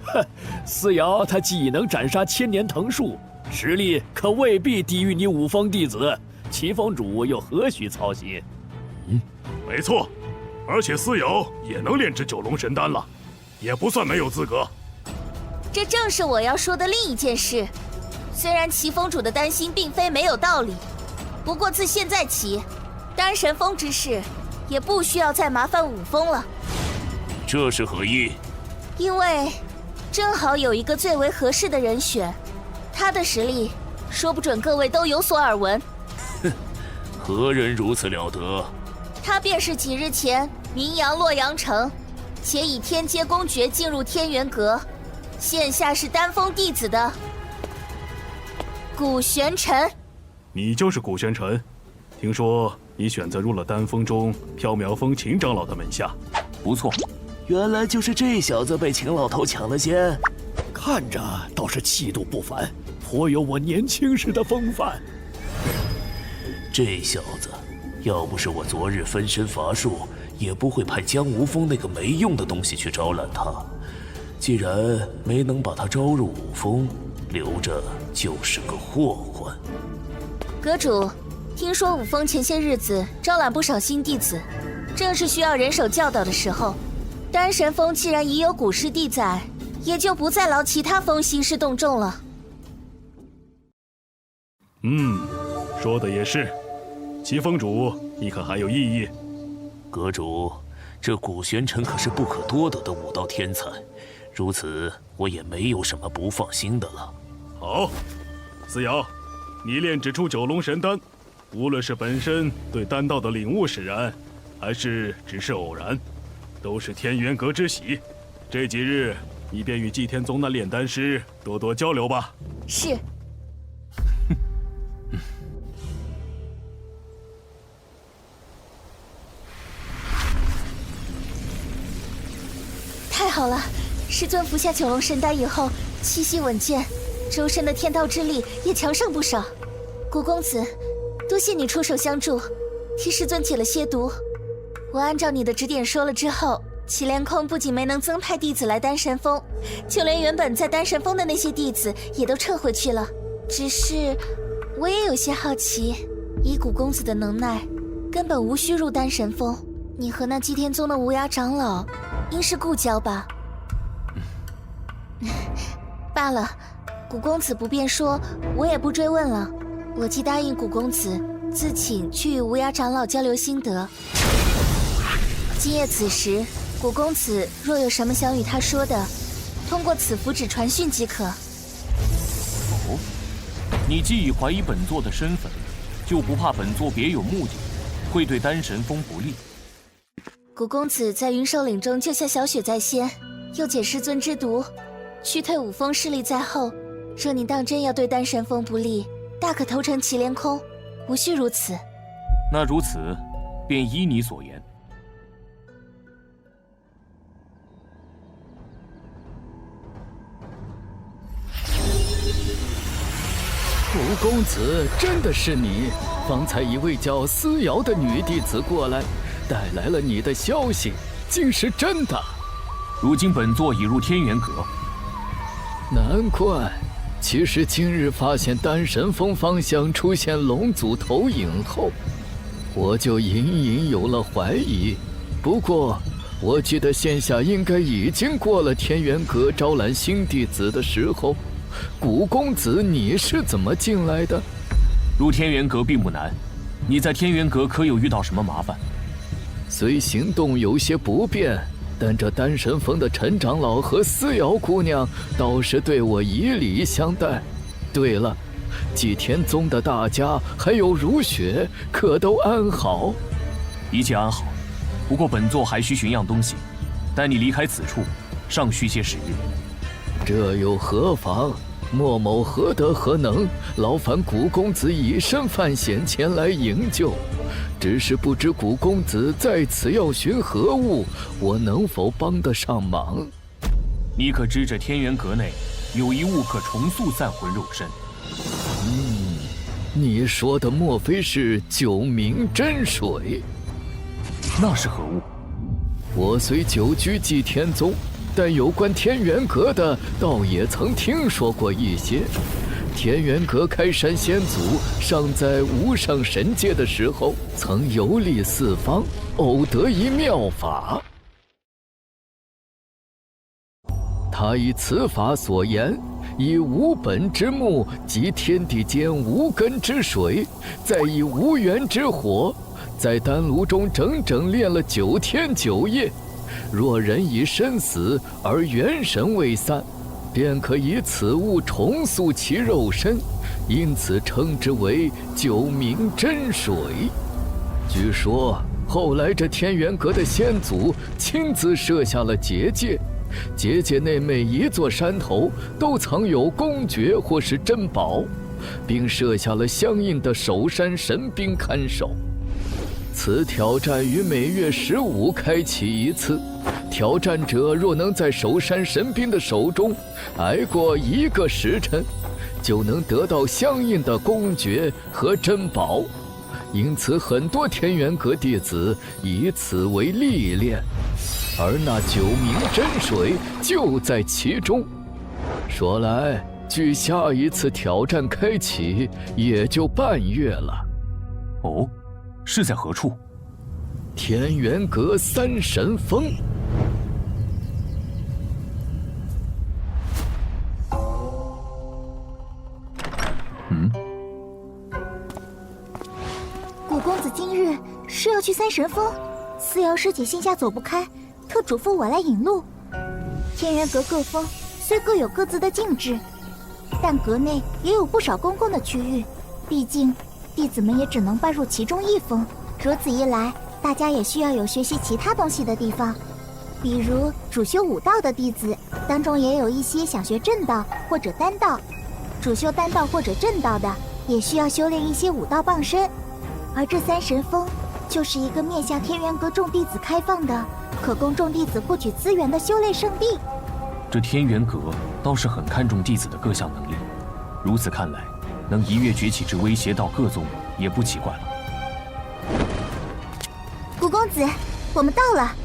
哼，思瑶她既能斩杀千年藤树，实力可未必低于你五峰弟子，齐峰主又何须操心？没错，而且思瑶也能炼制九龙神丹了，也不算没有资格。这正是我要说的另一件事。虽然齐峰主的担心并非没有道理，不过自现在起，丹神峰之事也不需要再麻烦五峰了。这是何意？因为正好有一个最为合适的人选，他的实力说不准各位都有所耳闻。哼，何人如此了得？他便是几日前名扬洛阳城，且以天阶公爵进入天元阁，现下是丹峰弟子的古玄尘。你就是古玄尘？听说你选择入了丹峰中缥缈峰秦长老的门下。不错，原来就是这小子被秦老头抢了先。看着倒是气度不凡，颇有我年轻时的风范。这小子，要不是我昨日分身乏术，也不会派江无风那个没用的东西去招揽他。既然没能把他招入五峰，留着就是个祸患。阁主，听说五峰前些日子招揽不少新弟子，正是需要人手教导的时候。丹神峰既然已有古师弟在，也就不再劳其他峰兴师动众了。说的也是。齐峰主，你可还有异议？阁主，这古玄尘可是不可多得的武道天才，如此我也没有什么不放心的了。好，思瑶，你炼制出九龙神丹，无论是本身对丹道的领悟使然，还是只是偶然，都是天元阁之喜。这几日你便与祭天宗那炼丹师多多交流吧。是。太好了！师尊服下九龙神丹以后，气息稳健，周身的天道之力也强盛不少。古公子，多谢你出手相助，替师尊解了些毒。我按照你的指点说了之后，祁连空不仅没能增派弟子来丹神峰，就连原本在丹神峰的那些弟子也都撤回去了。只是我也有些好奇，以古公子的能耐，根本无需入丹神峰。你和那祭天宗的无涯长老应是故交吧？罢了，古公子不便说，我也不追问了。我既答应古公子自请去与无涯长老交流心得，今夜此时，古公子若有什么想与他说的，通过此符纸传讯即可。哦，你既已怀疑本座的身份，就不怕本座别有目的，会对丹神峰不利？古公子在云兽岭中救下小雪在先，又解师尊之毒，驱退五峰势力在后。若你当真要对丹神峰不利，大可投诚祁连空，无需如此。那如此，便依你所言。古公子，真的是你！方才一位叫思瑶的女弟子过来，带来了你的消息，竟是真的。如今本座已入天元阁。难怪。其实今日发现丹神峰方向出现龙族投影后，我就隐隐有了怀疑。不过，我记得现下应该已经过了天元阁招揽新弟子的时候。古公子，你是怎么进来的？入天元阁并不难，你在天元阁可有遇到什么麻烦？虽行动有些不便，但这丹神峰的陈长老和思瑶姑娘倒是对我以礼相待。对了，祭天宗的大家还有如雪，可都安好？一切安好，不过本座还需寻样东西，待你离开此处，尚需些时日。这又何妨？莫某何德何能，劳烦古公子以身犯险前来营救。只是不知古公子在此要寻何物，我能否帮得上忙？你可知这天元阁内有一物可重塑散魂肉身？你说的莫非是九冥真水？那是何物？我虽久居祭天宗，但有关天元阁的，倒也曾听说过一些。天元阁开山先祖尚在无上神界的时候，曾游历四方，偶得一妙法。他以此法所言，以无本之木及天地间无根之水，再以无源之火，在丹炉中整整炼了9天9夜。若人已身死而元神未散，便可以此物重塑其肉身，因此称之为九冥真水。据说后来这天元阁的先祖亲自设下了结界，结界内每一座山头都藏有公爵或是珍宝，并设下了相应的守山神兵看守。此挑战于每月15开启一次，挑战者若能在守山神兵的手中挨过1个时辰，就能得到相应的公爵和珍宝。因此很多天元阁弟子以此为历练，而那九冥真水就在其中。说来，距下一次挑战开启也就半月了。哦，是在何处？天元阁三神峰。古公子今日是要去三神峰，思瑶师姐心下走不开，特嘱咐我来引路。天元阁各峰虽各有各自的禁制，但阁内也有不少公共的区域，毕竟弟子们也只能拜入其中一峰。如此一来，大家也需要有学习其他东西的地方。比如主修武道的弟子当中，也有一些想学正道或者丹道；主修丹道或者正道的，也需要修炼一些武道傍身。而这三神峰就是一个面向天元阁众弟子开放的，可供众弟子获取资源的修炼圣地。这天元阁倒是很看重弟子的各项能力，如此看来，能一跃崛起至威胁到各宗也不奇怪了。古公子，我们到了，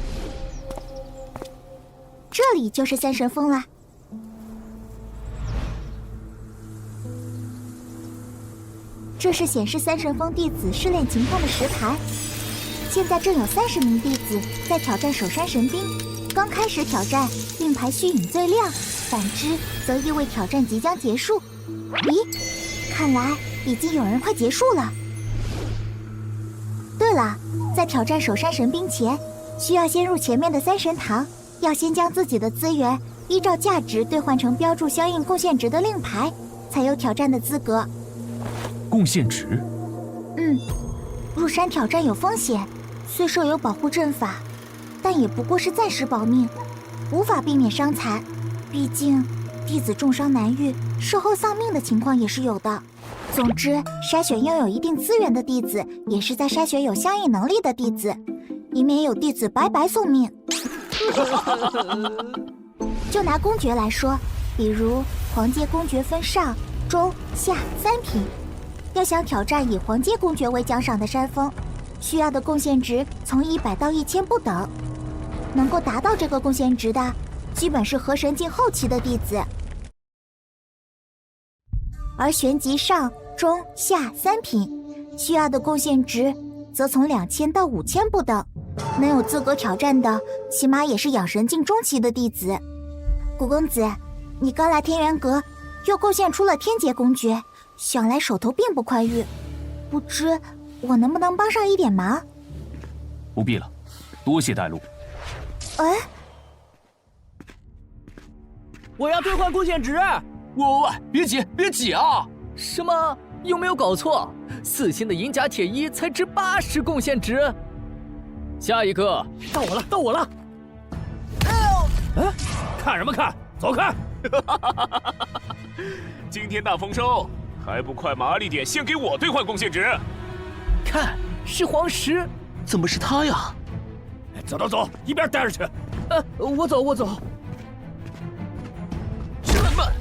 这里就是三神峰了。这是显示三神峰弟子试炼情况的石牌，现在正有30名弟子在挑战守山神兵。刚开始挑战，令牌虚影最亮，反之则意味挑战即将结束。咦，看来已经有人快结束了。对了，在挑战守山神兵前，需要先入前面的三神堂，要先将自己的资源依照价值兑换成标注相应贡献值的令牌，才有挑战的资格。贡献值？入山挑战有风险，虽设有保护阵法，但也不过是暂时保命，无法避免伤残。毕竟，弟子重伤难愈，事后丧命的情况也是有的。总之，筛选拥有一定资源的弟子，也是在筛选有相应能力的弟子，以免有弟子白白送命。就拿公爵来说，比如皇阶公爵分上、中、下3品，要想挑战以皇阶公爵为奖赏的山峰，需要的贡献值从100到1000不等。能够达到这个贡献值的，基本是河神境后期的弟子。而旋级上、中、下3品，需要的贡献值则从2000到5000不等。能有资格挑战的，起码也是养神境中期的弟子。古公子，你刚来天元阁，又贡献出了天劫公爵，想来手头并不宽裕，不知我能不能帮上一点忙？不必了，多谢带路。哎，我要兑换贡献值。喂，别急，别挤啊！什么？有没有搞错？4星的银甲铁衣才值80贡献值。下一个，到我了，到我了！哎，看什么看？走开！今天大丰收，还不快麻利点，先给我兑换贡献值！看，是黄石，怎么是他呀？走走走，一边待着去！我走，我走。人们，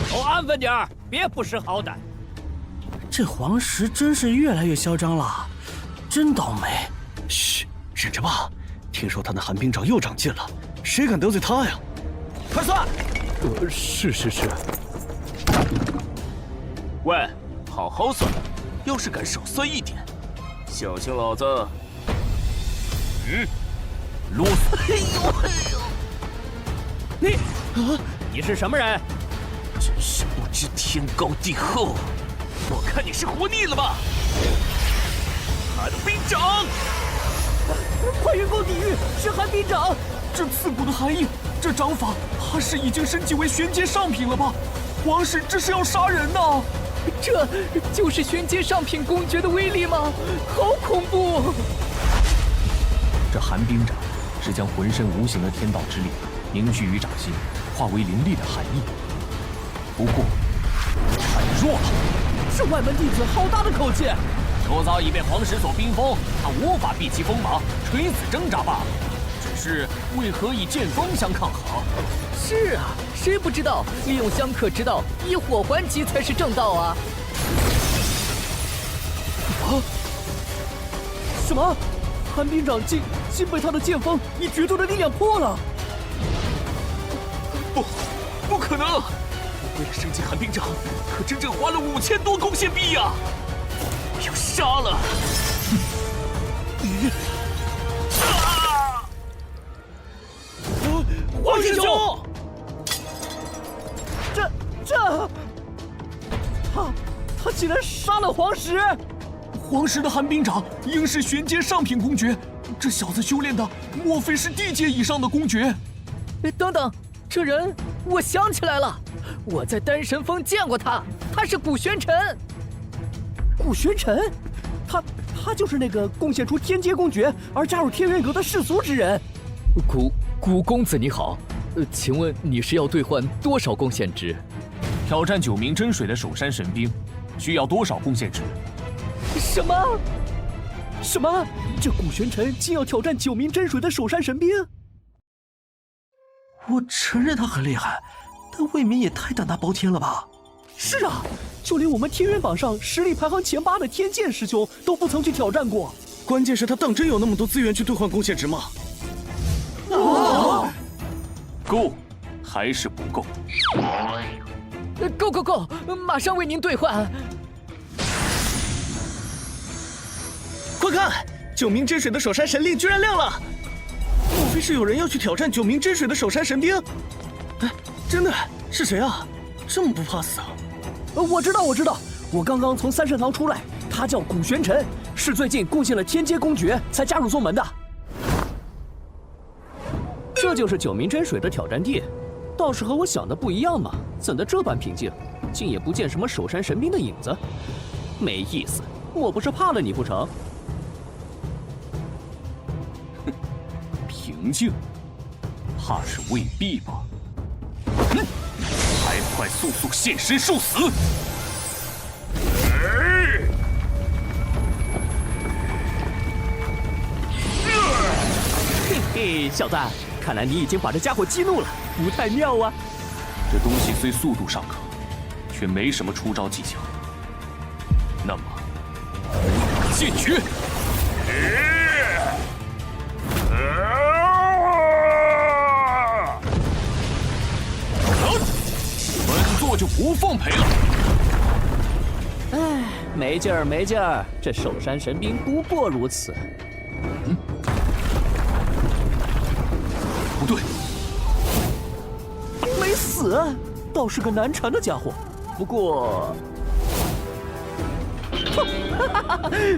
都安分点儿，别不识好歹。这黄石真是越来越嚣张了，真倒霉。嘘，忍着吧。听说他那寒冰掌又长进了，谁敢得罪他呀？快算！是。喂，好好算，要是敢少算一点，小心老子……啰嗦！你是什么人？真是不知天高地厚！我看你是活腻了吧？寒冰掌！快运功抵御，是寒冰掌！这刺骨的寒意，这掌法怕是已经升级为玄阶上品了吧？皇室这是要杀人呐！这就是玄阶上品公爵的威力吗？好恐怖！这寒冰掌是将浑身无形的天道之力凝聚于掌心，化为凌厉的寒意。不过太弱了。这外门弟子好大的口气！周遭已被皇石所冰封，他无法避其锋芒，垂死挣扎罢了。只是为何以剑锋相抗衡？是啊，谁不知道利用相克之道，以火还击才是正道啊！什么？寒冰掌竟被他的剑锋以绝对的力量破了！不可能！为了升级寒冰掌，可整整花了5000多贡献币呀！要杀了！黄师兄，他竟然杀了黄石！黄石的寒冰掌应是玄阶上品公爵，这小子修炼的莫非是地阶以上的公爵？等等，这人我想起来了，我在丹神峰见过他，他是古玄尘。古玄尘，他就是那个贡献出天阶公爵而加入天元阁的世俗之人。古公子你好，请问你是要兑换多少贡献值？挑战9名真水的守山神兵，需要多少贡献值？什么？这古玄尘竟要挑战9名真水的守山神兵？我承认他很厉害，但未免也太胆大包天了吧？是啊，就连我们天元榜上实力排行前8的天剑师兄都不曾去挑战过。关键是他当真有那么多资源去兑换贡献值吗？够，还是不够？够，马上为您兑换。快看，9名真水的守山神令居然亮了！莫非是有人要去挑战9名真水的守山神兵？哎，真的是谁啊？这么不怕死啊？我知道，我刚刚从三圣堂出来，他叫古玄尘，是最近贡献了天阶公爵才加入宗门的。这就是9名真水的挑战地，倒是和我想的不一样嘛！怎的这般平静，竟也不见什么守山神兵的影子，没意思。我不是怕了你不成？哼，平静，怕是未必吧。快快速速现身受死！嘿嘿，小子，看来你已经把这家伙激怒了，不太妙啊。这东西虽速度尚可，却没什么出招技巧。那么，剑诀！本座就不奉陪了。唉，没劲儿，没劲儿，这守山神兵不过如此。不对，没死，倒是个难缠的家伙。不过，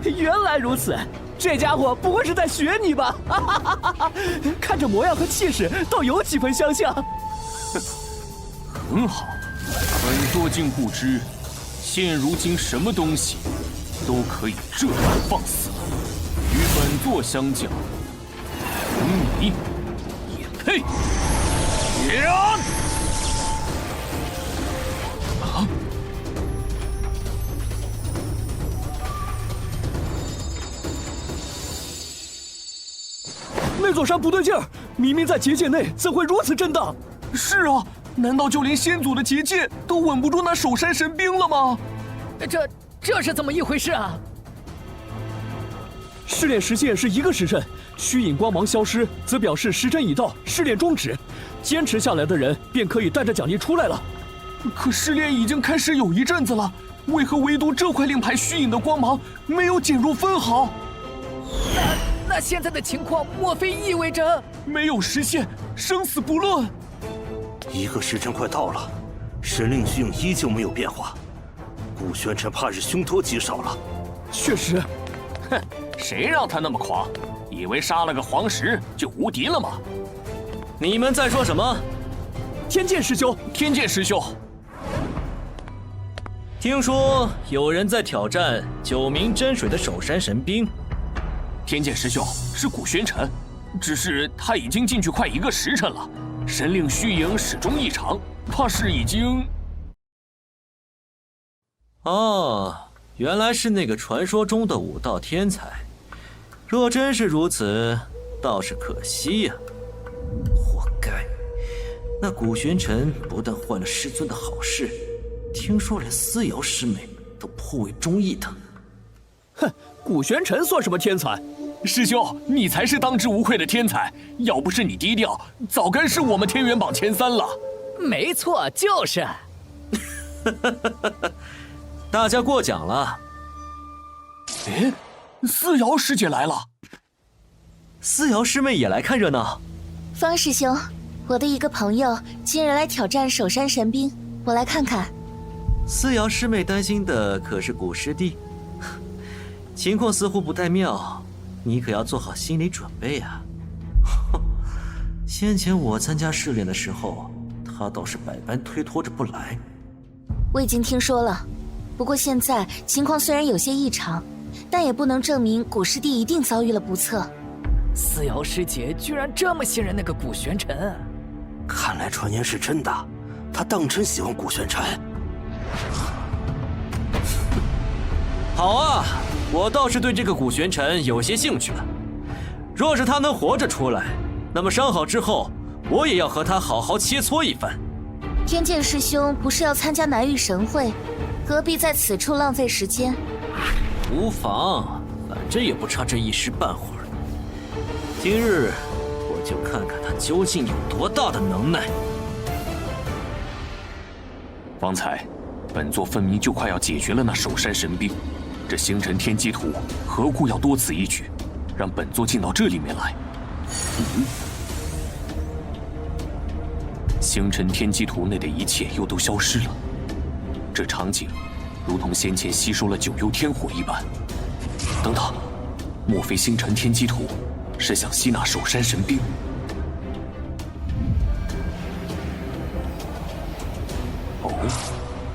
原来如此，这家伙不会是在学你吧？看这模样和气势，倒有几分相像。很好，本座竟不知，现如今什么东西都可以这样放肆，与本座相较，你也配？呀！啊！那座山不对劲儿，明明在结界内，怎会如此震荡？是啊，难道就连先祖的结界都稳不住那守山神兵了吗？这是怎么一回事啊？试炼时限是1个时辰，虚影光芒消失，则表示时辰已到，试炼终止。坚持下来的人便可以带着奖励出来了。可试炼已经开始有一阵子了，为何唯独这块令牌虚影的光芒没有减弱分毫？那现在的情况，莫非意味着没有实现，生死不论？1个时辰快到了，神令虚影依旧没有变化，顾玄尘怕是凶多吉少了。确实，哼，谁让他那么狂？以为杀了个黄石就无敌了吗？你们在说什么？天剑师兄，天剑师兄，听说有人在挑战9名真水的守山神兵。天剑师兄是古玄尘，只是他已经进去快1个时辰了，神令虚影始终异常，怕是已经……哦，原来是那个传说中的武道天才。若真是如此，倒是可惜呀。活该！那古玄尘不但坏了师尊的好事，听说连思瑶师妹都颇为中意他。哼，古玄尘算什么天才？师兄，你才是当之无愧的天才！要不是你低调，早该是我们天元榜前3了。没错，就是。大家过奖了。哎，思瑶师姐来了。思瑶师妹也来看热闹。方师兄，我的一个朋友今日来挑战守山神兵，我来看看。思瑶师妹担心的可是古师弟，情况似乎不太妙，你可要做好心理准备啊。先前我参加试炼的时候，他倒是百般推脱着不来。我已经听说了，不过现在情况虽然有些异常，但也不能证明古师弟一定遭遇了不测。思瑶师姐居然这么信任那个古玄尘，看来传言是真的，他当真喜欢古玄尘。好啊，我倒是对这个古玄尘有些兴趣了。若是他能活着出来，那么伤好之后，我也要和他好好切磋一番。天剑师兄不是要参加南域神会，何必在此处浪费时间？无妨，反正也不差这一时半会儿。今日我就看看他究竟有多大的能耐。方才，本座分明就快要解决了那守山神兵，这星辰天机图何故要多此一举，让本座进到这里面来？星辰天机图内的一切又都消失了，这场景如同先前吸收了九幽天火一般。等等，莫非星辰天机图是想吸纳守山神兵？哦，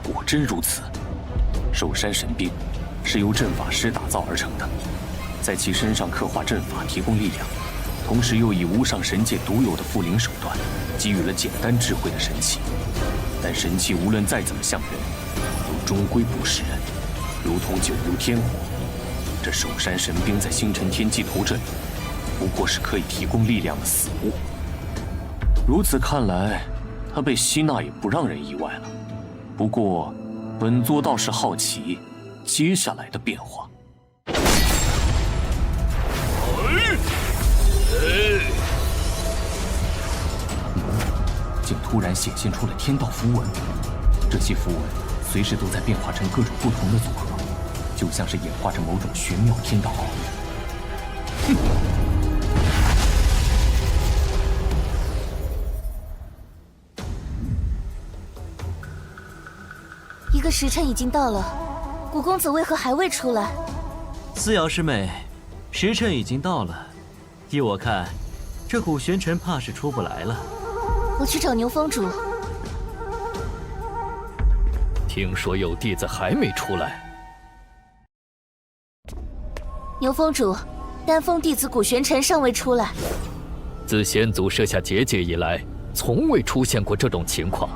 果真如此。守山神兵是由阵法师打造而成的，在其身上刻画阵法，提供力量，同时又以无上神界独有的附灵手段，给予了简单智慧的神器。但神器无论再怎么像人，都终归不是人，如同九幽天火。这守山神兵在星辰天机图这里，不过是可以提供力量的死物。如此看来，他被吸纳也不让人意外了。不过，本座倒是好奇接下来的变化。竟突然显现出了天道符文，这些符文随时都在变化成各种不同的组合，就像是演化着某种玄妙天道奥义。一个时辰已经到了，古公子为何还未出来？思瑶师妹，时辰已经到了，依我看，这古玄尘怕是出不来了。我去找牛峰主。听说有弟子还没出来。牛峰主，丹峰弟子古玄尘尚未出来。自先祖设下结界以来，从未出现过这种情况。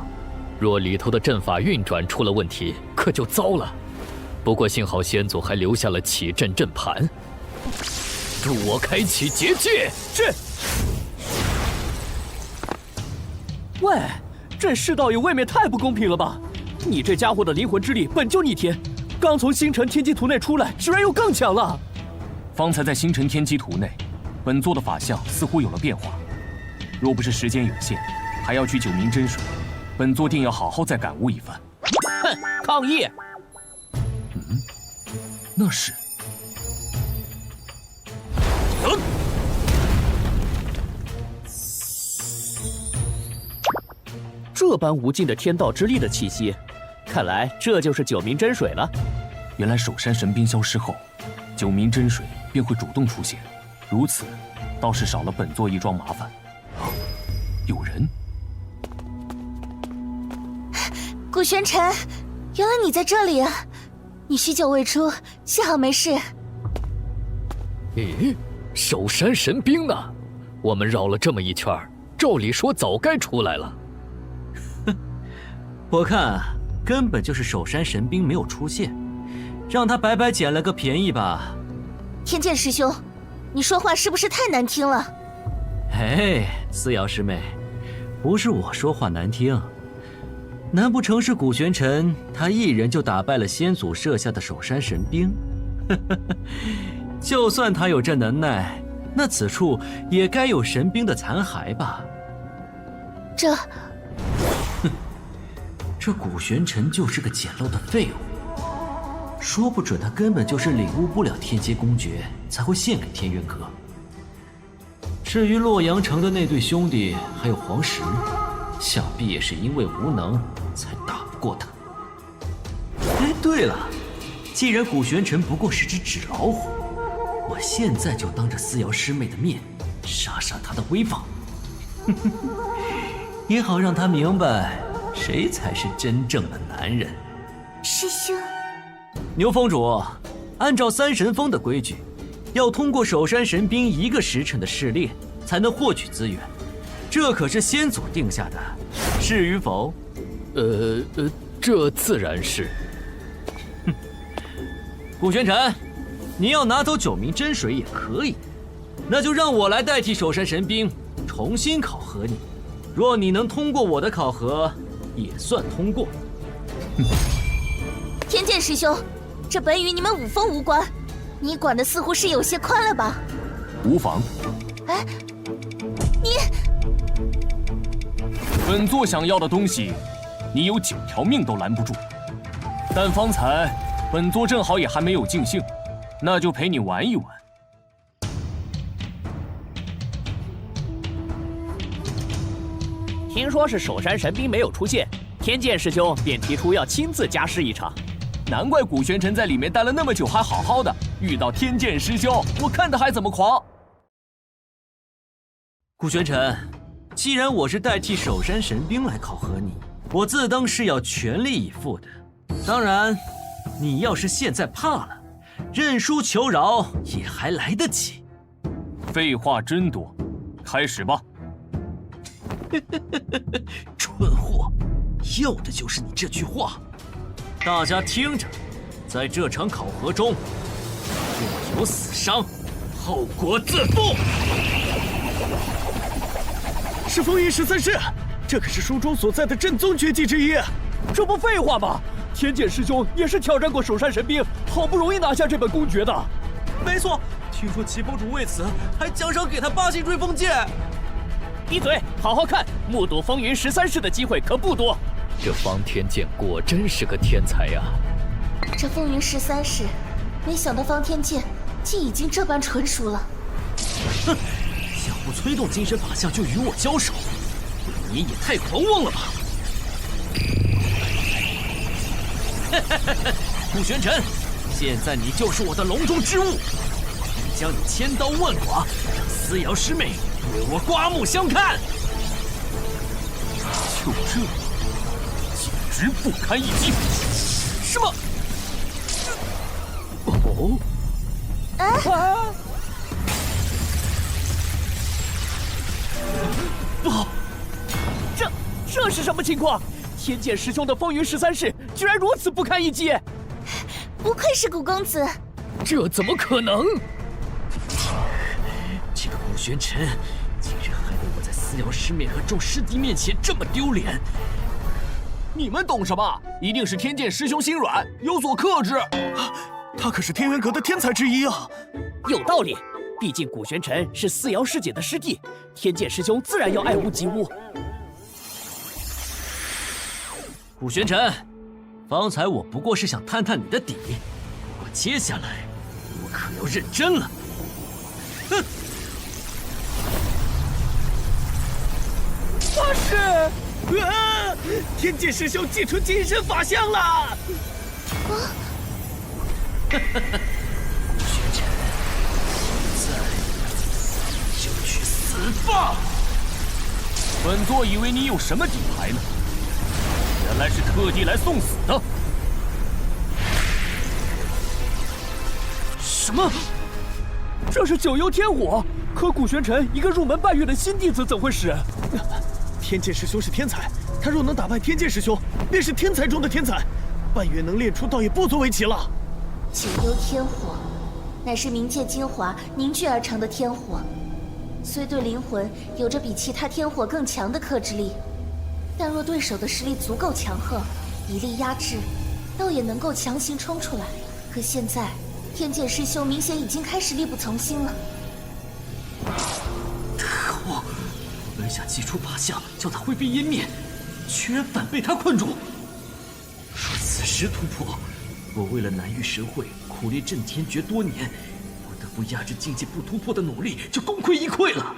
若里头的阵法运转出了问题，可就糟了。不过幸好先祖还留下了启阵阵盘，助我开启结界。是。喂，这世道也未免太不公平了吧？你这家伙的灵魂之力本就逆天，刚从星辰天机图内出来，居然又更强了。方才在星辰天机图内，本座的法相似乎有了变化。若不是时间有限，还要去九明真水，本座定要好好再感悟一番。哼，抗议！那是。这般无尽的天道之力的气息，看来这就是九明真水了。原来守山神兵消失后，九明真水便会主动出现，如此倒是少了本座一桩麻烦。啊，有人！古玄尘，原来你在这里啊！你许久未出，幸好没事。咦，守山神兵呢？我们绕了这么一圈，照理说早该出来了。我看根本就是守山神兵没有出现，让他白白捡了个便宜吧。天剑师兄，你说话是不是太难听了？哎，思瑶师妹，不是我说话难听，难不成是古玄尘他一人就打败了先祖设下的守山神兵？就算他有这能耐，那此处也该有神兵的残骸吧？这古玄尘就是个简陋的废物，说不准他根本就是领悟不了天阶公诀，才会献给天元阁。至于洛阳城的那对兄弟还有黄石，想必也是因为无能才打不过他。哎，对了，既然古玄尘不过是只纸老虎，我现在就当着思瑶师妹的面杀杀他的威风，也好让他明白谁才是真正的男人。师兄，牛峰主，按照三神峰的规矩，要通过守山神兵1个时辰的试炼，才能获取资源。这可是先祖定下的，是与否？这自然是。哼，古玄尘，你要拿走九明真水也可以，那就让我来代替守山神兵重新考核你。若你能通过我的考核，也算通过。天剑师兄，这本与你们五峰无关，你管的似乎是有些宽了吧？无妨。哎，你……本座想要的东西，你有9条命都拦不住。但方才本座正好也还没有尽兴，那就陪你玩一玩。听说是守山神兵没有出现，天剑师兄便提出要亲自加试一场。难怪古玄尘在里面待了那么久还好好的，遇到天剑师兄，我看他还怎么狂。古玄尘，既然我是代替守山神兵来考核你，我自当是要全力以赴的。当然，你要是现在怕了，认输求饶也还来得及。废话真多，开始吧。蠢货，要的就是你这句话。大家听着，在这场考核中，若有死伤，后果自负。是风云13式，这可是书中所在的正宗绝技之一。这不废话吗？天剑师兄也是挑战过首山神兵，好不容易拿下这本公爵的。没错，听说齐峰主为此还奖赏给他8星追风剑。闭嘴，好好看，目睹风云13式的机会可不多。这方天剑果真是个天才呀！这风云13式，没想到方天剑竟已经这般纯熟了。哼，想不催动精神法相就与我交手，你也太狂妄了吧！顾玄尘，现在你就是我的笼中之物，必将你千刀万剐，让思瑶师妹对我刮目相看。就这，简直不堪一击！什么？哦？啊！不好，这是什么情况？天剑师兄的风云13式居然如此不堪一击！不愧是古公子，这怎么可能？这个顾玄尘，竟然害得我在思瑶师妹和众师弟面前这么丢脸！你们懂什么？一定是天剑师兄心软，有所克制。他可是天元阁的天才之一啊！有道理，毕竟古玄尘是思瑶师姐的师弟，天剑师兄自然要爱屋及乌。顾玄尘，方才我不过是想探探你的底，不过接下来我可要认真了。哼！发誓！天剑师兄祭出金身法相了！顾玄尘，现在就去死吧！本座以为你有什么底牌呢？原来是特地来送死的！什么？这是九幽天火，可古玄尘一个入门半月的新弟子怎会使？天剑师兄是天才，他若能打败天剑师兄，便是天才中的天才。半月能练出，倒也不足为奇了。九幽天火，乃是冥界精华凝聚而成的天火，虽对灵魂有着比其他天火更强的克制力。但若对手的实力足够强横，以力压制，倒也能够强行冲出来。可现在，天剑师兄明显已经开始力不从心了。可恶！我本想祭出法相，叫他灰飞烟灭，居然反被他困住。若此时突破，我为了南域神会苦练镇天诀多年，不得不压制境界不突破的努力就功亏一篑了。